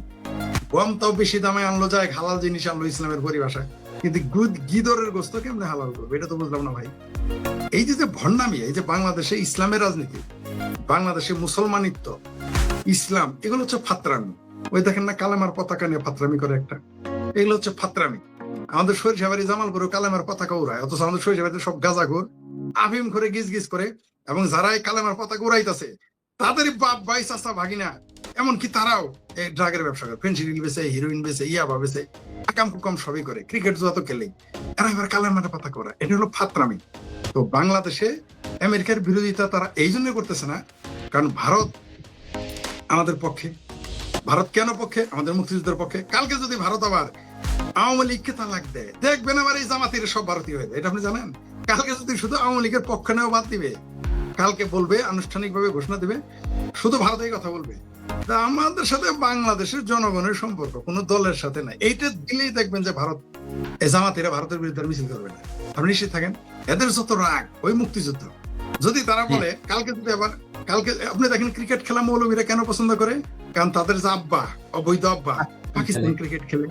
গমটাও বেশি দামে আনলো যায়, হালাল জিনিস আনলো ইসলামের পরিভাষায়, কিন্তু গিদরের গোস্ত কেমনে হালাল করবে এটা তো বুঝলাম না ভাই। এই যে ভণ্ডামি, এই যে বাংলাদেশে ইসলামের রাজনীতি, বাংলাদেশে মুসলমানিত্ব, ইসলাম, এগুলো হচ্ছে ফাত্রামি। ওই দেখেন না কালেমার পতাকা নিয়ে ফাত্রামি করে একটা, এগুলো হচ্ছে ফাত্রামি। আমাদের সরিষাবাড়ি জামালপুরে কালেমার পতাকা উড়ায়, অথচ আমাদের সরিষাবাড়িতে সব গাঁজাখোর আফিম করে গিজ গিজ করে, এবং যারা এই কালেমার পতাকা উড়াইতেছে তাদের বাপ ভাই চাচা ভাগিনা এমনকি তারাও এই ড্রাগের ব্যবসা করে, ফেন্সিডিল বেচে, হিরোইন বেচে, ইয়াবা বেচে, আকাম কুকাম সবই করে, ক্রিকেট যত খেলে এরা এবার কালার মাথা পাতা করে, এটা হলো ফাত্রামি। তো বাংলাদেশে আমেরিকার বিরোধিতা তারা এই জন্য করতেছে না, কারণ ভারত আমাদের পক্ষে। ভারত কেন পক্ষে? আমাদের মুক্তিযুদ্ধের পক্ষে। কালকে যদি ভারত আবার আওয়ামী লীগকে তালাক দেয়, দেখবেন আবার এই জামাতির সব ভারতীয় হয়ে যায়, এটা আপনি জানেন? কালকে যদি শুধু আওয়ামী লীগের পক্ষে নেওয়া বাদ দিবে, কালকে বলবে, আনুষ্ঠানিকভাবে ঘোষণা দিবে, শুধু ভারতেই কথা বলবে, তা আমাদের সাথে বাংলাদেশের জনগণের সম্পর্ক কোন দলের সাথে নাই। এইটা দিলেই দেখবেন যে ভারত, এই জামাতিরা ভারতের বিরুদ্ধে মিছিল করবে না, আপনি নিশ্চিত থাকেন। এদের যত রাগ ওই মুক্তিযুদ্ধ, যদি তারা বলে কালকে যদি আবার, কালকে আপনি দেখেন ক্রিকেট খেলা মৌলবীরা কেন পছন্দ করে? কারণ তাদের যে আব্বা, অবৈধ আব্বা পাকিস্তান ক্রিকেট খেলে,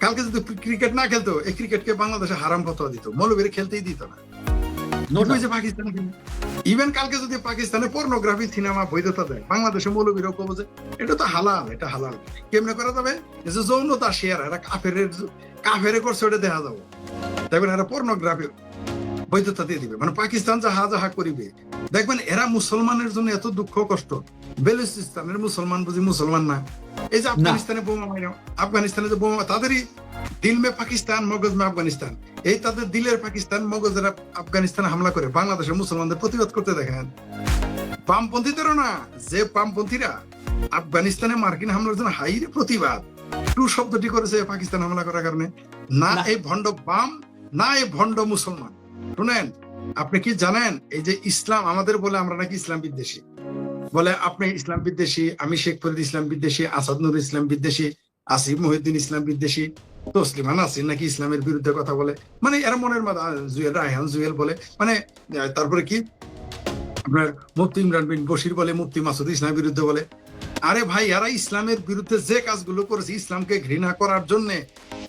কালকে যদি ক্রিকেট না খেলতো, এই ক্রিকেটকে বাংলাদেশে হারাম ফতোয়া দিত, মৌলবীরা খেলতেই দিত না। পাকিস্তান ইভেন কালকে যদি পাকিস্তানে পর্নোগ্রাফি সিনেমা বৈধতা দেয়, বাংলাদেশে মৌলবীরা বলছে এটা তো হালাল, এটা হালাল। কেমনে করা যাবে? যে যৌনতা শেয়ার, এরা কাফেরে করছে, ওটা দেখা যাবে, দেখবেন এরা পর্নোগ্রাফি বৈধতা দিয়ে দিবে, মানে পাকিস্তান যাহা যাহা করিবে। দেখবেন এরা মুসলমানের জন্য এত দুঃখ কষ্ট, বেলুচিস্তানের মুসলমান বুঝি মুসলমান না? এই যে আফগানিস্তানে বোমা মারা, আফগানিস্তানে যে বোমা, তাদেরই দিল মে পাকিস্তান মগজ মে আফগানিস্তান, এই তাদের দিলের পাকিস্তান, মগজেরা আফগানিস্তানে হামলা করে বাংলাদেশের মুসলমানদের প্রতিবাদ করতে দেখেন। বামপন্থীদেরও না, যে বামপন্থীরা আফগানিস্তানে মার্কিন হামলার জন্য হাইরে প্রতিবাদ, টু শব্দটি করেছে পাকিস্তান হামলা করার কারণে। না এই ভণ্ড বাম, না এই ভণ্ড মুসলমান। শুনেন, আপনি কি জানেন এই যে ইসলাম আমাদের বলে আমরা নাকি ইসলাম বিদ্বেষী, বলে আপনি ইসলাম বিদ্বেষী, আমি শেখ ফরিদ ইসলাম বিদ্বেষী, আসাদ নুর ইসলাম বিদ্বেষী, আসিফ মহিউদ্দিন ইসলাম বিদ্বেষী, তসলিমা নাসরিন নাকি ইসলামের বিরুদ্ধে কথা বলে, মানে এরা মনের মধ্যে জুয়েল, রায়হান জুয়েল বলে, মানে তারপরে কি আপনার মুফতি ইমরান বিন বশির বলে, মুফতি মাসুদ ইসলামের বিরুদ্ধে বলে। আরে ভাই, এরা ইসলামের বিরুদ্ধে যে কাজগুলো করেছে, ইসলামকে ঘৃণা করার জন্য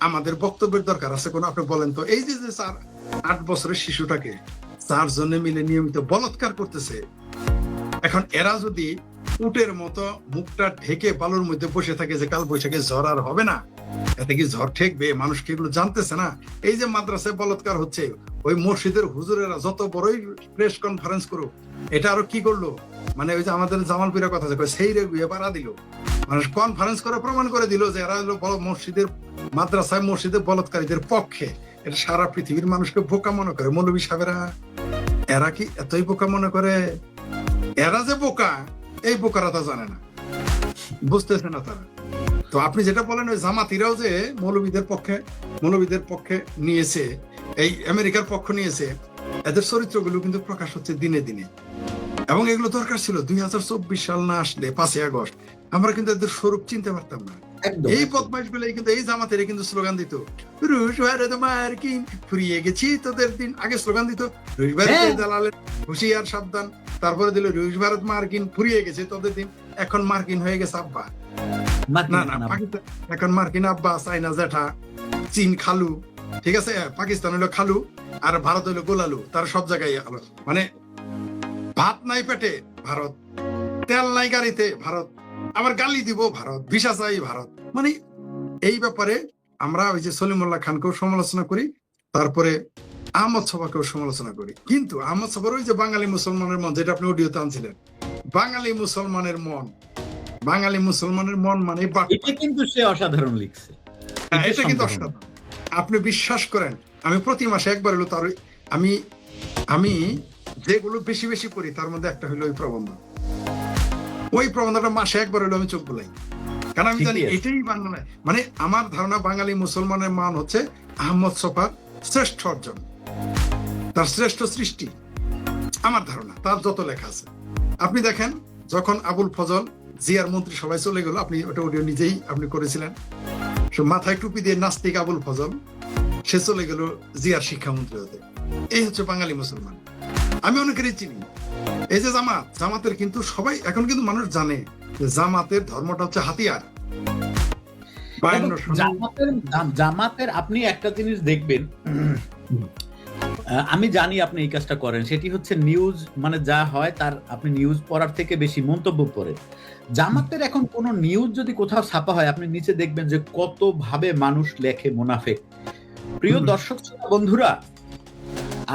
আমাদের বক্তব্যের দরকার আছে কোনো? আপনি বলেন তো। এই যে 4-8 বছরের শিশুটাকে 4 জনে মিলে নিয়মিত বলাৎকার করতেছে, এখন এরা যদি উটের মতো মুখটা ঢেকে বালুর মধ্যে বসে থাকে যে কাল বৈশাখে ঝড় আর হবে না, এতে কি ঝড় ঠেকবে? মানুষ কি এগুলো জানতেছে না? এই যে মাদ্রাসায় বলাৎকার হচ্ছে, ওই মসজিদের হুজুরেরা যত বড়ই প্রেস কনফারেন্স করুক, এটা আরো কি করলো, মানে ওই যে আমাদের জামালপুরের কথা আছে, সেই রে গুয়ে পাড়া দিল, মানুষ কনফারেন্স করে প্রমাণ করে দিল যে এরা হলো মসজিদের, মাদ্রাসায় মসজিদের বলাৎকারীদের পক্ষে। এটা সারা পৃথিবীর মানুষকে বোকা মনে করে মৌলভী সাহেবেরা। এরা কি এতই বোকা মনে করে? এরা যে বোকা, এই বোকারা তা জানে না, বুঝতেছে না তারা। তো আপনি যেটা বলেন, ওই জামাতিরাও যে মৌলবীদের পক্ষে নিয়েছে, এই আমেরিকার পক্ষ নিয়েছে, এদের চরিত্রগুলো কিন্তু প্রকাশ হচ্ছে দিনে দিনে। এবং এগুলো দরকার ছিল 2024 সাল না আসলে 5ই আগস্ট আমরা কিন্তু এদের স্বরূপ চিনতে পারতাম না। এই বদমাইশ গুলো কিন্তু এই জামাতের কিন্তু স্লোগান দিত, রুশ ভারত মার্কিন ফুরিয়ে গেছি তোদের দিন। আগে স্লোগান দিত রুশ ভারত দালালের হুঁশিয়ার সাবধান, তারপরে দিল রুশ ভারত মার্কিন ফুরিয়ে গেছে তোদের দিন। এখন মার্কিন হয়ে গেছে আব্বা, না না পাকিস্তান এখন মার্কিন আব্বা, চাইনা জ্যাঠা, চীন খালু, ঠিক আছে? পাকিস্তান হলো খালু আর ভারত হলো গোলালু। তার সব জায়গায় মানে ভাত নাই পেটে ভারত, তেল নাই গাড়িতে ভারত, আবার গালি দিব ভারত, ভিসা চাই ভারত। মানে এই ব্যাপারে আমরা ওই যে সলিমুল্লাহ খানকেও সমালোচনা করি, তারপরে আহমদ সভাকেও সমালোচনা করি। কিন্তু আহমদ সভার ওই যে বাঙালি মুসলমানের মন, যেটা আপনি অডিওতে আনছিলেন, বাঙালি মুসলমানের মন মানে এটা কিন্তু সে অসাধারণ লিখছে। এটা কিন্তু অসাধারণ। আপনি বিশ্বাস করেন, আমি প্রতি মাসে একবার হলো তার আমি যেগুলো বেশি বেশি পড়ি, তার মধ্যে একটা হলো ওই প্রবন্ধটা মাসে একবার হলো আমি চোখ বুলাই, কারণ আমি জানি এটাই বাংলা। মানে আমার ধারণা বাঙালি মুসলমানের মান হচ্ছে আহমদ সফার শ্রেষ্ঠ অর্জন, তার শ্রেষ্ঠ সৃষ্টি। আমার ধারণা তার যত লেখা আছে, আপনি দেখেন যখন আবুল ফজল জিয়ার মন্ত্রী সবাই চলে গেল, আপনি ওটা অডিও নিজেই আপনি করেছিলেন, মাথায় টুপি দিয়ে নাস্তিক আবুল ফজল, সে চলে গেল জিয়ার শিক্ষামন্ত্রী হতে। এই হচ্ছে বাঙালি মুসলমান। আমি অনেকেরই চিনি। এই যে জামাতের কিন্তু সবাই এখন কিন্তু মানুষ জানে যে জামাতের ধর্মটা হচ্ছে হাতিয়ার। জামাতের আপনি একটা জিনিস দেখবেন, আমি জানি আপনি এই কাজটা করেন, সেটি হচ্ছে নিউজ, মানে যা হয় তার আপনি নিউজ পড়ার থেকে বেশি মন্তব্য পড়েন। জামাতের এখন কোন নিউজ যদি কোথাও ছাপা হয়, আপনি নিচে দেখবেন যে কত ভাবে মানুষ লেখে মুনাফেক। প্রিয় দর্শক বন্ধুরা,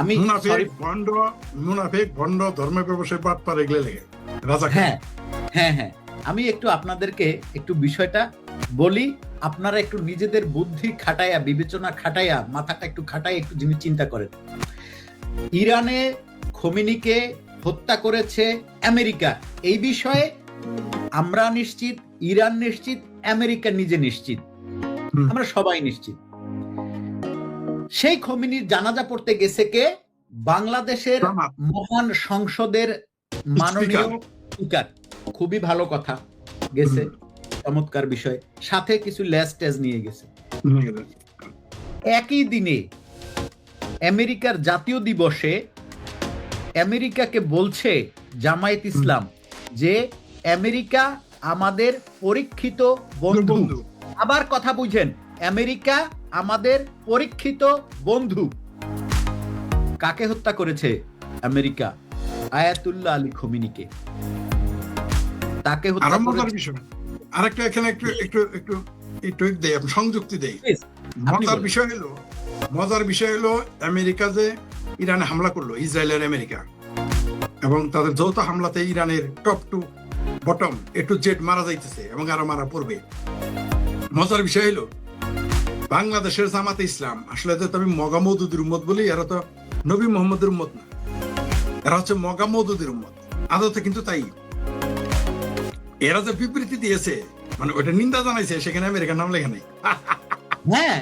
আমি মুনাফেক ভণ্ড ধর্মের ব্যবসায় বাটপার এগুলো লেগে রাজা। হ্যাঁ, আমি একটু আপনাদেরকে একটু বিষয়টা বলি, আপনারা একটু নিজেদের বুদ্ধি খাটাইয়া, বিবেচনা খাটাইয়া, মাথাটা একটু খাটাইয়া একটু জিনিস চিন্তা করেন। ইরানে খোমেনিকে হত্যা করেছে আমেরিকা, এই বিষয়ে আমরা নিশ্চিত, ইরান নিশ্চিত, আমেরিকা নিজে নিশ্চিত, আমরা সবাই নিশ্চিত। সেই খোমেনির জানাজা পড়তে গেছে কে? বাংলাদেশের মহান সংসদের মাননীয় স্পিকার। খুবই ভালো কথা, গেছে, চমৎকার বিষয়, সাথে কিছু ল্যাস্টেজ নিয়ে গেছে। একই দিনে আমেরিকার জাতীয় দিবসে আমেরিকাকে বলছে জামায়াত ইসলাম যে আমেরিকা আমাদের পরীক্ষিত বন্ধু। আবার কথা বুঝেন, আমেরিকা আমাদের পরীক্ষিত বন্ধু। কাকে হত্যা করেছে আমেরিকা? Ayatollah Ali খোমেনিকে। তাকে হত্যা করেছে। আরেকটা এখানে একটু দেই, সংযুক্তি দেই। মজার বিষয় হলো আমেরিকা যে ইরানে হামলা করলো, ইসরায়েলের আমেরিকা, এবং তাদের যৌথ হামলাতে ইরানের top to bottom A to Z মারা যাইতেছে এবং আরো মারা পড়বে। মজার বিষয় হলো বাংলাদেশের জামাতে ইসলাম আসলে তো আমি মগা মওদুদির উম্মত বলি, এরা তো নবী মোহাম্মদের উম্মত না, এরা হচ্ছে মগা মওদুদির উম্মত আদতে। কিন্তু তাই এরা যে বিবৃতি দিয়েছে, মানে ওটা নিন্দা জানাইছে, সেখানে আমেরিকার নাম লেখা নেই। হ্যাঁ,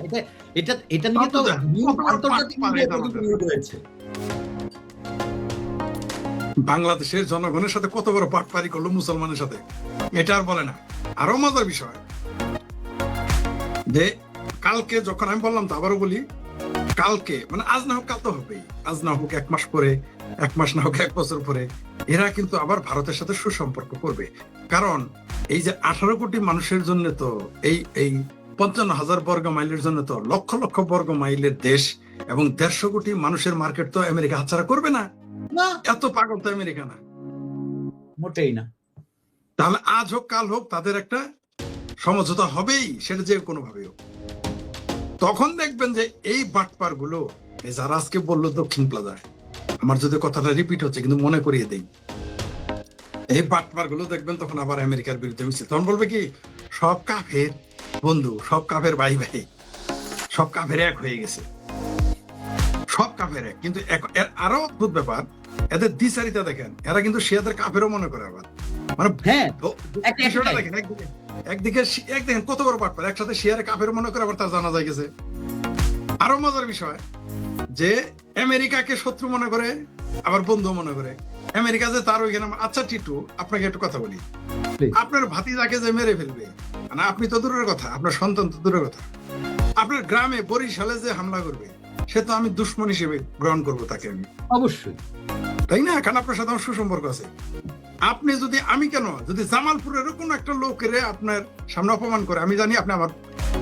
এটা নিয়ে তো বাংলাদেশের জনগণের সাথে কত বড় পাটপারি করলো মুসলমানের সাথে, এটা আর বলে না। আরো মজার বিষয় যে কালকে যখন আমি বললাম, তো আবারও বলি, কালকে মানে আজ না হোক কাল তো হবেই, আজ না হোক 1 মাস পরে, 1 মাস না হোক 1 বছর পরে এরা কিন্তু আবার ভারতের সাথে সুসম্পর্ক করবে। কারণ এই যে 18 কোটি মানুষের জন্য তো এই 55,000 বর্গ মাইলের জন্য তো লক্ষ লক্ষ বর্গ মাইলের দেশ এবং 150 কোটি মানুষের মার্কেট তো আমেরিকা হাতছাড়া করবে না। এত পাগল তো আমেরিকা না, মোটেই না। তাহলে আজ হোক কাল হোক তাদের একটা সমঝোতা হবেই, সেটা যে কোনো ভাবে হোক। তখন দেখবেন যে এই বাটপার গুলো, যারা আজকে বললো দক্ষিণ প্লাজায়, আমার যদি কথাটা রিপিট হচ্ছে কিন্তু মনে করিয়ে দেই, এই বাটপার গুলো দেখবেন তখন আবার আমেরিকার বিরুদ্ধে মিছিল। তখন বলবে কি, সব কাফের বন্ধু, সব কাফের ভাই ভাই, সব কাফের এক হয়ে গেছে, সব কাফের এক। কিন্তু আরো অদ্ভুত ব্যাপার, এদের দ্বিচারিতা দেখেন, এরা কিন্তু শিয়াদের কাফেরও মনে করে আবার। মানে বিষয়টা দেখেন, একদিকে দেখেন কত বড় বাটপার, একসাথে শিয়ারে কাফের মনে করে আবার তার জানা যায় গেছে। আরো মজার বিষয় যে আমেরিকাকে শত্রু মনে করে আবার বন্ধু মনে করে। আমেরিকা যে তার ওইখানে, আচ্ছা টিটু আপনাকে একটু কথা বলি, আপনার ভাতিজাকে যে মেরে ফেলবে, মানে আপনি তো দূরের কথা, আপনার সন্তান তো দূরের কথা, আপনার গ্রামে বরিশালে যে হামলা করবে, সে তো আমি দুশ্মন হিসেবে গ্রহণ করবো তাকে, আমি অবশ্যই, তাই না? কারণ আপনার সাথে আমার সুসম্পর্ক আছে। আপনি যদি, আমি কেন, যদি জামালপুরের কোন একটা লোকের আপনার সামনে অপমান করে, আমি জানি আপনি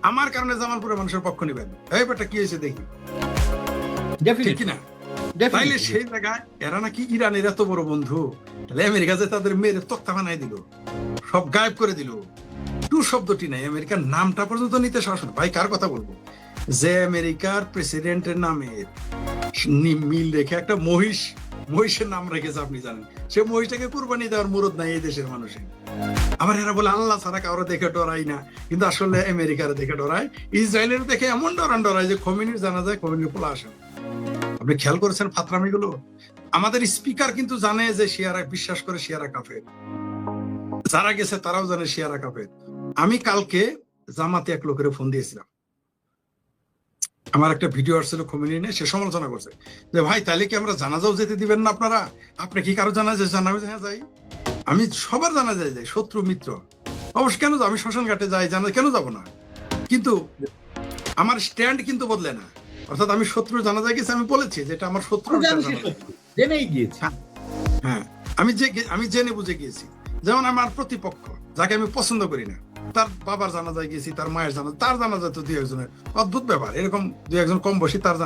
আমার কারণে জামালপুরের মানুষের পক্ষ নেবেন, এই ব্যাপারটা কি হয়েছে দেখি, ঠিক না? তাইলে সেই জায়গায় এরা নাকি ইরানের এত বড় বন্ধু, তাহলে আমেরিকা যে তাদের মেয়ের তক্তা বানাই দিল, সব গায়েব করে দিল, টু শব্দটি নাই, আমেরিকার নামটা পর্যন্ত নিতে সাহস না। ভাই কার কথা বলবো, যে আমেরিকার প্রেসিডেন্টের নামে মিল রেখে একটা মহিষের নাম রেখেছে, আপনি জানেন, সে মহিষটাকে কুরবানি দেওয়ার মুরদ নাই এই দেশের মানুষের। আবার এরা বলে আল্লাহ ছাড়া কারো দেখে ডরাই না, কিন্তু আসলে আমেরিকার দেখে ডরায়, ইসরায়েলের দেখে এমন ডরায় যে খোমেনির জানা যায়, খোমেনির পোলা আসে। আপনি খেয়াল করেছেন ফাতরামি গুলো? আমাদের স্পিকার কিন্তু জানে যে শিয়ারা, বিশ্বাস করে শিয়ারা কাফের, যারা গেছে তারাও জানে শিয়ারা কাফের। আমি কালকে জামাতে এক লোকের ফোন দিয়েছিলাম, আমার একটা ভিডিও আসছিল খোমেনি নিয়ে, সে সমালোচনা করছে যে ভাই তাহলে কি আমরা জানাজাও যেতে দিবেন না আপনারা, আপনি কি কারো জানাজা জানাবে? হ্যাঁ যাই, আমি সবার জানাজায় যাই, শত্রু মিত্র অবশ্য, কেন আমি শ্মশান ঘাটে যাই, জানা কেন যাব না, কিন্তু আমার স্ট্যান্ড কিন্তু বদলে না। অর্থাৎ আমি শত্রুর জানাজায় গেছি, আমি বলেছি যে এটা আমার শত্রু, হ্যাঁ আমি জেনে বুঝে গিয়েছি। যেমন আমার প্রতিপক্ষ যাকে আমি পছন্দ করি না, তার বাবার জানাজায় গেছি, তার মায়ের জানাজা, তার জানাজা তো 2-1জনের, অদ্ভুত ব্যাপার, এরকম 2-1জন কম বয়সী তার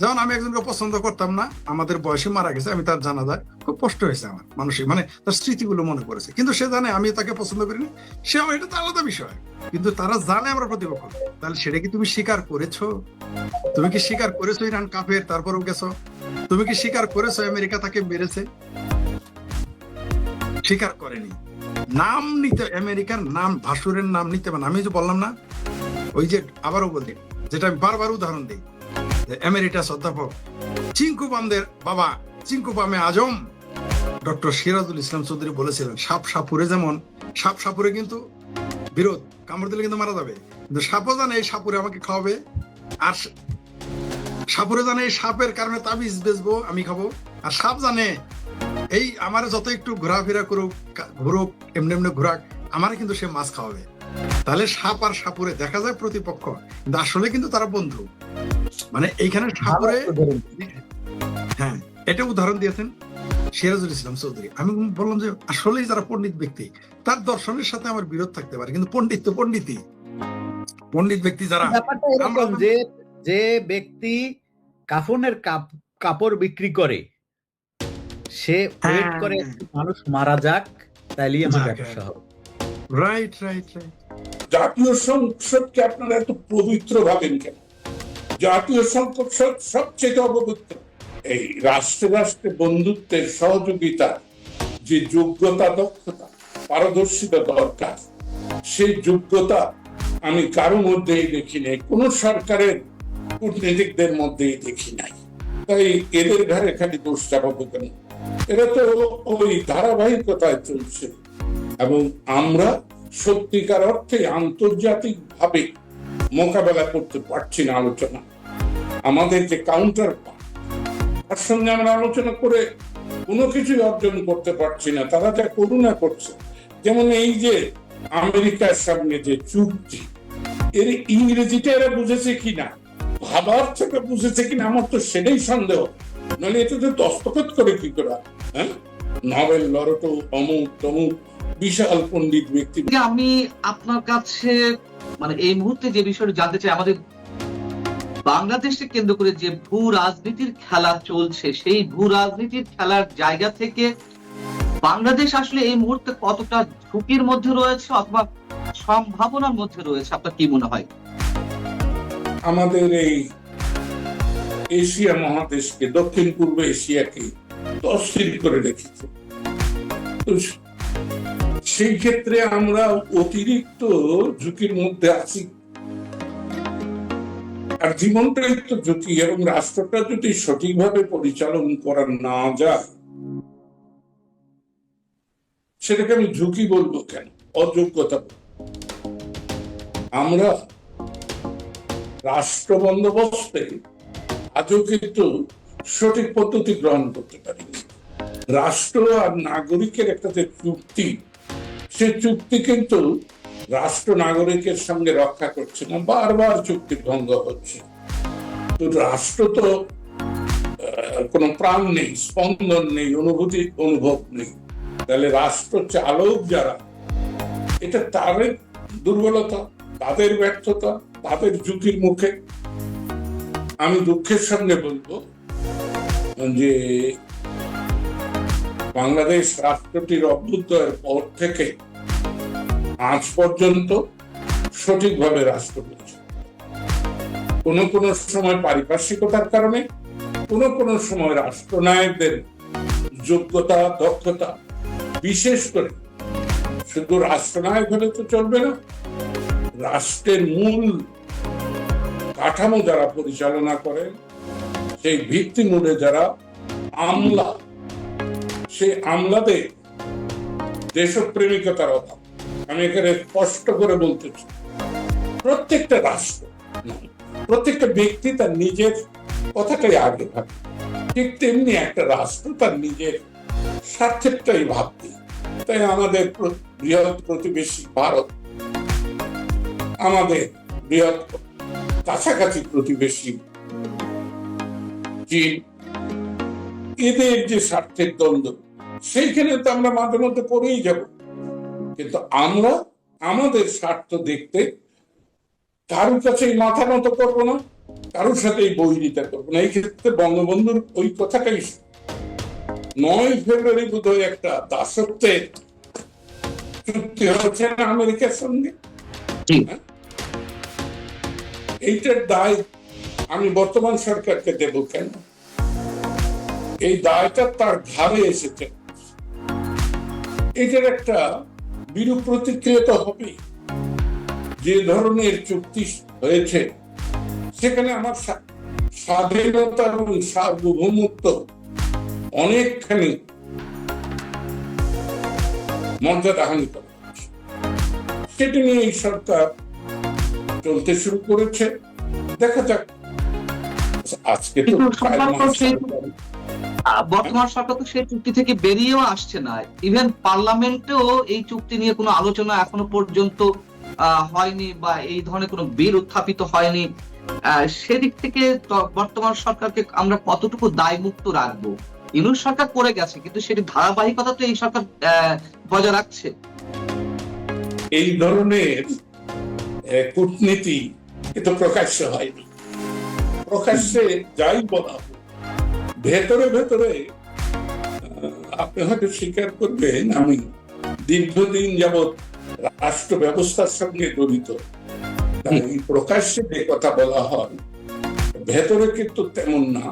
যেমন আমি একজনকে পছন্দ করতাম না, আমাদের বয়সে মারা গেছে, আমি তার জানাজায় খুব কষ্ট হয়েছে আমার মানসিক, মানে তার স্মৃতিগুলো মনে পড়েছে, কিন্তু সে জানে আমি তাকে পছন্দ করিনি, সে এটা তো আলাদা বিষয়, কিন্তু তারা জানে আমরা প্রতিপক্ষ। তাহলে সেটা কি তুমি স্বীকার করেছো? তুমি কি স্বীকার করেছো ইরান কাফের, তারপরেও গেছো? তুমি কি স্বীকার করেছো আমেরিকা তাকে মেরেছে? স্বীকার করেনি। নাম নিতে, আমেরিকার নাম, ভাসুরের নাম নিতে পারে না। আমি যে বললাম না, ওই যে আবারও বলি, যেটা আমি বারবার উদাহরণ দিই, যে এমেরিটাস অধ্যাপক চিঙ্কু পামদের বাবা চিঙ্কু পামে আজম ডক্টর সিরাজুল ইসলাম চৌধুরী বলেছিলেন, সাপ সাপুরে যেমন, সাপ সাপুরে কিন্তু বিরোধ, কামড় দিলে কিন্তু মারা যাবে, কিন্তু সাপও জানে এই সাপুরে আমাকে খাওয়াবে, আর সাপুরে জানে এই সাপের কারণে তাবিজ বেচবো, আমি খাবো, আর সাপ জানে এই আমার যত একটু ঘোরাফেরা করুক, ঘুরুক, এমনি এমনি ঘুরাক, আমার কিন্তু সে মাছ খাওয়াবে। তাহলে সাপ আর সাপুরে দেখা যায় প্রতিপক্ষ, কিন্তু আসলে কিন্তু তারা বন্ধু। মানে এইখানে সাপুরে, হ্যাঁ, এটা উদাহরণ দিয়েছেন সিরাজুল ইসলাম চৌধুরী। আমি বললাম যে আসলেই যারা পণ্ডিত ব্যক্তি, তার দর্শনের সাথে আমার বিরোধ থাকতে পারে, কিন্তু পণ্ডিত তো পণ্ডিতই, পণ্ডিত ব্যক্তি যারা, ব্যাপারটা এরকম যে যে ব্যক্তি কাফনের কাপড় বিক্রি করে, সে ওয়েট করে মানুষ মারা যাক, তাইলেই আমার ব্যবসা হবে। Right right right. জাতীয় সংসদকে আপনারা এত পবিত্র ভাবেন কেন? জাতীয় সংসদ সবচেয়ে অপবিত্র। এই রাষ্ট্রে রাষ্ট্রে বন্ধুত্বের, সহযোগিতা, যে যোগ্যতা, দক্ষতা, পারদর্শিতা দরকার, সেই যোগ্যতা আমি কারো মধ্যেই দেখি নাই, কোন সরকারের কূটনীতিকদের মধ্যেই দেখি নাই। তাই এদের ঘরে খালি দোষ চাপাবো কেন? এরা তো ওই ধারাবাহিকতায় চলছে, এবং আমরা সত্যিকার অর্থে আন্তর্জাতিক ভাবে মোকাবেলা করতে পারছি না। আলোচনা, আমাদের যে কাউন্টার তার সঙ্গে আমরা আলোচনা করে কোনো কিছুই অর্জন করতে পারছি না। তারা যা করুণা করছে, যেমন এই যে আমেরিকার সামনে যে চুক্তি, এর ইংরেজিটা এরা বুঝেছে কিনা, ভাবার থেকে বুঝেছে কিনা, আমার তো সেটাই সন্দেহ। নাহলে এটাতে দস্তখত করে কি করে? হ্যাঁ, নোবেল লরেটো অমুক তমুক বিশাল পণ্ডিত ব্যক্তি। আমি আপনার কাছে মানে এই মুহূর্তে যে বিষয়টা জানতে চাই, আমাদের বাংলাদেশকে কেন্দ্র করে যে ভূ রাজনীতির খেলা চলছে, সেই ভূ রাজনীতির খেলার জায়গা থেকে বাংলাদেশ আসলে এই মুহূর্তে কতটা ঝুঁকির মধ্যে রয়েছে অথবা সম্ভাবনার মধ্যে রয়েছে, আপনার কি মনে হয়? আমাদের এই এশিয়া মহাদেশকে, দক্ষিণ পূর্ব এশিয়াকে অস্থির করে রেখেছে। তো সেই ক্ষেত্রে আমরা অতিরিক্ত ঝুঁকির মধ্যে আছি। আর জীবনটাই তো ঝুঁকি, এবং রাষ্ট্রটা যদি সঠিকভাবে পরিচালন করা না যায়, সেটাকে আমি ঝুঁকি বলবো কেন, অযোগ্যতা। আমরা রাষ্ট্র বন্দোবস্তে আজও কিন্তু সঠিক পদ্ধতি গ্রহণ করতে পারি। রাষ্ট্র আর নাগরিকের একটা যে চুক্তি, সে চুক্তি কিন্তু রাষ্ট্র নাগরিকের সঙ্গে রক্ষা করছে না, বারবার চুক্তি ভঙ্গ হচ্ছে। তো রাষ্ট্র তো কোনো প্রাণ নেই, স্পন্দন নেই, অনুভূতি অনুভব নেই। তাহলে রাষ্ট্র চালক যারা, এটা তাদের দুর্বলতা, তাদের ব্যর্থতা, তাদের ঝুঁকির মুখে। আমি দুঃখের সঙ্গে বলবো যে বাংলাদেশ রাষ্ট্রটির অভ্যুদয়ের পর থেকে আজ পর্যন্ত সঠিকভাবে রাষ্ট্র পরিচালনা, কোন সময় পারিপার্শ্বিকতার কারণে, কোন সময় রাষ্ট্রনায়কদের যোগ্যতা, দক্ষতা, বিশেষ করে শুধু রাষ্ট্রনায়ক হলে তো চলবে না, রাষ্ট্রের মূল কাঠামো যারা পরিচালনা করেন, সেই ভিত্তিমূলে যারা আমলা, সেই আমলাদের দেশপ্রেমিকতার অভাব। আমি এখানে স্পষ্ট করে বলতে চাই, প্রত্যেকটা রাষ্ট্র, প্রত্যেকটা ব্যক্তি তার নিজের কথাটাই আগে ভাবে, ঠিক তেমনি একটা রাষ্ট্র তার নিজের স্বার্থেরটাই ভাববে। তাই আমাদের বৃহৎ প্রতিবেশী ভারত, আমাদের বৃহৎ কাছাকাছি প্রতিবেশী চীন, এদের যে স্বার্থের দ্বন্দ্ব, সেইখানে তো আমরা মাঝে মধ্যে পড়েই যাব। কিন্তু আমরা আমাদের স্বার্থ দেখতে কারোর কাছেই মাথা নত করবো না, কারোর সাথে বৈরিতা করবো না। এই ক্ষেত্রে বঙ্গবন্ধুর ওই কথাটাই, 9 ফেব্রুয়ারি বোধহয় একটা দাসত্বের চুক্তি হয়েছে না আমেরিকার সঙ্গে। এইটার দায় আমি বর্তমান সরকারকে দেব কেন? এই দায়টা তার ঘাড়ে এসেছে। এটার একটা বিরূপ প্রতিক্রিয়া তো হবেই। যে ধরনের চুক্তি হয়েছে সেখানে আমার স্বাধীনতা এবং সার্বভৌমত্ব অনেকখানি মর্যাদাহানি করা হয়েছে। সেটা নিয়ে এই সরকার চলতে শুরু করেছে। দেখা যাক। আজকে তো বর্তমান সরকার তো সেই চুক্তি থেকে বেরিয়েও আসছে না। ইভেন পার্লামেন্টেও এই চুক্তি নিয়ে কোনো আলোচনা এখনো পর্যন্ত হয়নি, বা এই ধরনের কোনো বিল উত্থাপিত হয়নি। সেদিক থেকে বর্তমান সরকারকে আমরা কতটুকু দায়মুক্ত রাখবো? ইউনূস সরকার করে গেছে, কিন্তু সেটি ধারাবাহিকতা তো এই সরকার বজায় রাখছে। এই ধরনের কূটনীতি কিন্তু প্রকাশ্য হয়নি। প্রকাশ্যে যাই বলা হোক, ভেতরে ভেতরে আপনি হয়তো স্বীকার করবেন, আমি দীর্ঘদিন যাবৎ রাষ্ট্র ব্যবস্থার সঙ্গে জড়িত। এই প্রকাশ্যে যে কথা বলা হয়, ভেতরে কিন্তু তেমন না,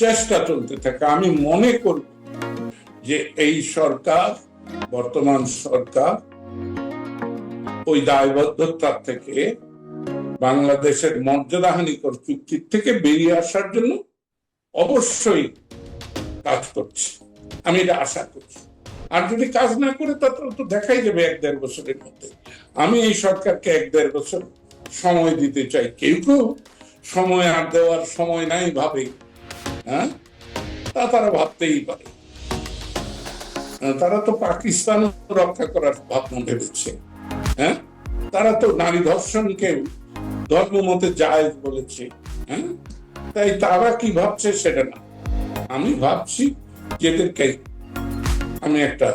চেষ্টা চলতে থাকে। আমি মনে করব যে এই সরকার, বর্তমান সরকার ওই দায়বদ্ধতা থেকে, বাংলাদেশের মর্যাদাহানিকর চুক্তির থেকে বেরিয়ে আসার জন্য অবশ্যই কাজ করছে। আমি এটা আশা করছি। আর যদি কাজ না করে তাহলে তো দেখাই যাবে 1-1.5 বছরের মধ্যে। আমি এই সরকারকে 1-1.5 বছর সময় দিতে চাই। কেউ কেউ সময় আর দেওয়ার সময় নাই ভাবে, হ্যাঁ, তা তারা ভাবতেই পারে। তারা তো পাকিস্তান রক্ষা করার ভাবনা ভেবেছে, হ্যাঁ, তারা তো নারী ধর্ষণকে ধর্মমতে জায়েজ বলেছে, হ্যাঁ। তাই তারা কি ভাবছে সেটা না, আমি ভাবছি যেদেরকে আমি একটা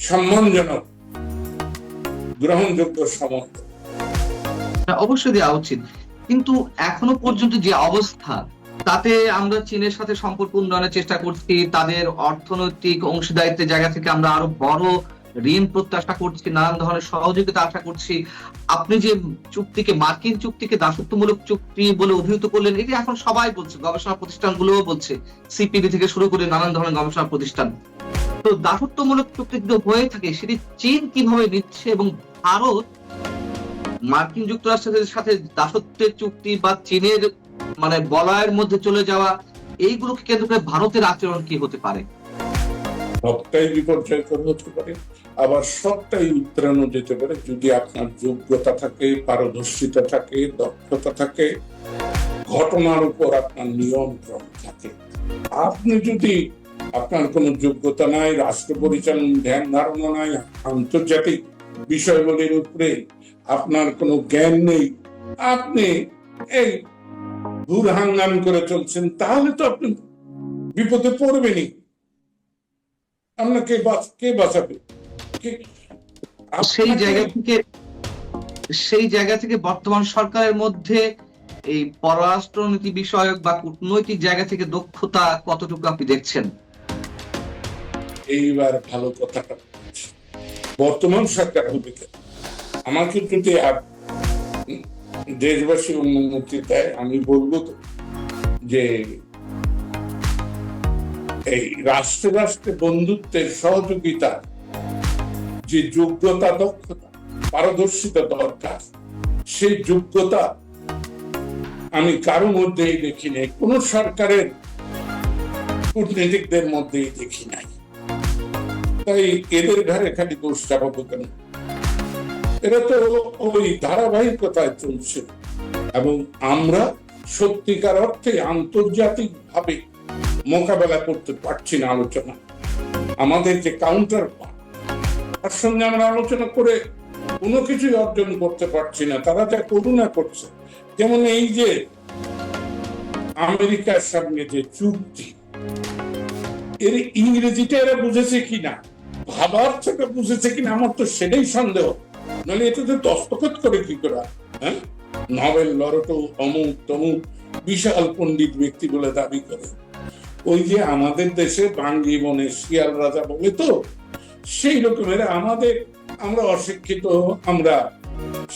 সম্মানজনক গ্রহণযোগ্য সময় অবশ্যই দেওয়া উচিত। কিন্তু এখনো পর্যন্ত যে অবস্থা, তাতে আমরা চীনের সাথে সম্পর্ক উন্নয়নের চেষ্টা করছি, তাদের অর্থনৈতিক অংশীদারিত্বের জায়গা থেকে আমরা আরো বড় ঋণ প্রত্যাশা করছি, নানান ধরনের সহযোগিতা আশা করছি। আপনি যে চুক্তিকে, মার্কিন চুক্তিকে দাসত্বমূলক চুক্তি বলে অভিহিত করলেন, এটি এখন সবাই বলছে, গবেষণা প্রতিষ্ঠানগুলোও বলছে, সিপিডি থেকে শুরু করে নানান ধরনের গবেষণা প্রতিষ্ঠান। তো দাসত্বমূলক চুক্তি যদি হয়ে থাকে, সেটি চীন কিভাবে নিচ্ছে, এবং ভারত মার্কিন যুক্তরাষ্ট্রের সাথে দাসত্বের চুক্তি বা চীনের বলয়ের মধ্যে চলে যাওয়া, এইগুলোকে কেন্দ্র করে ভারতের আচরণ কি হতে পারে? সবটাই বিপর্যয়কর হতে পারে, আবার সবটাই উত্তরানো যেতে পারে যদি আপনার যোগ্যতা থাকে, পারদর্শিতা থাকে, দক্ষতা থাকে, ঘটনার উপর আপনার নিয়ন্ত্রণ থাকে। আপনি যদি আপনার কোনো যোগ্যতা নাই, রাষ্ট্র পরিচালন ধ্যান ধারণা নাই, আন্তর্জাতিক বিষয়গুলির উপরে আপনার কোনো জ্ঞান নেই, আপনি এই ঘুরহাঙ্গাম করে চলছেন, তাহলে তো আপনি বিপদে পড়বেনই। আপনাকে কে বাঁচাবে? সেই জায়গা থেকে বর্তমান সরকারের মধ্যে এই পররাষ্ট্রনীতি বিষয়ক বা কূটনৈতিক জায়গা থেকে দক্ষতা কতটুকু আপনি দেখছেন? এইবার ভালো কথাটা, বর্তমান সরকার হবে কেন? আমাকে যদি দেশবাসী অনুমতি দেয়, আমি বলবো তো যে এই রাষ্ট্রে রাষ্ট্রে বন্ধুত্বের সহযোগিতা যে যোগ্যতা, দক্ষতা, পারদর্শিতা দরকার, সেই যোগ্যতা আমি কারো মধ্যেই দেখি নাই, কোন সরকারের কূটনীতিকদের মধ্যেই দেখি নাই। তাই এদের ঘরে খালি দোষ চাপাবো কেন? এরা তো ওই ধারাবাহিকতায় চলছে, এবং আমরা সত্যিকার অর্থে আন্তর্জাতিক ভাবে মোকাবেলা করতে পারছি না। আলোচনা, আমাদের যে কাউন্টার পার্ট, তার সঙ্গে আমরা আলোচনা করে কোনো কিছুই অর্জন করতে পারছি না। তারা যা করুণা করছে, যেমন এই যে আমেরিকার সঙ্গে যে চুক্তি, এর ইংরেজিটা এরা বুঝেছে কিনা, ভাবার্থটা বুঝেছে কিনা, আমার তো সেটাই সন্দেহ। নাহলে এটাতে দস্তখত করে কি করা? হ্যাঁ, নোবেল লরেটো অমুক তমুক বিশাল পণ্ডিত ব্যক্তি বলে দাবি করে। ওই যে আমাদের দেশে বাঙ্গি বনে শিয়াল রাজা বলে, তো সেই রকমের আমরা অশিক্ষিত, আমরা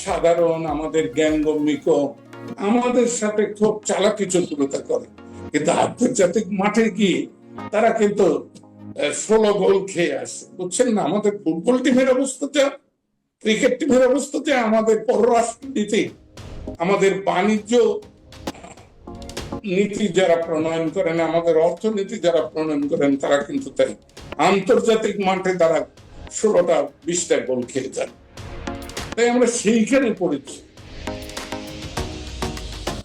সাধারণ, আমাদের জ্ঞানগম্যি কম, আমাদের সাথে খুব চালাকি চতুরতা করে। কিন্তু আন্তর্জাতিক মাঠে গিয়ে তারা কিন্তু 16 গোল খেয়ে আসে, বুঝছেন না? আমাদের ফুটবল টিমের অবস্থা যা, ক্রিকেট টিমের অবস্থা যা, আমাদের পররাষ্ট্রনীতি, আমাদের বাণিজ্য নীতি যারা প্রণয়ন করেন, আমাদের অর্থনীতি যারা প্রণয়ন করেন, তারা কিন্তু তাই আন্তর্জাতিক মাঠে তারা 16টা 20টা গোল খেয়ে যান। তাই আমরা সেইখানে পড়েছি।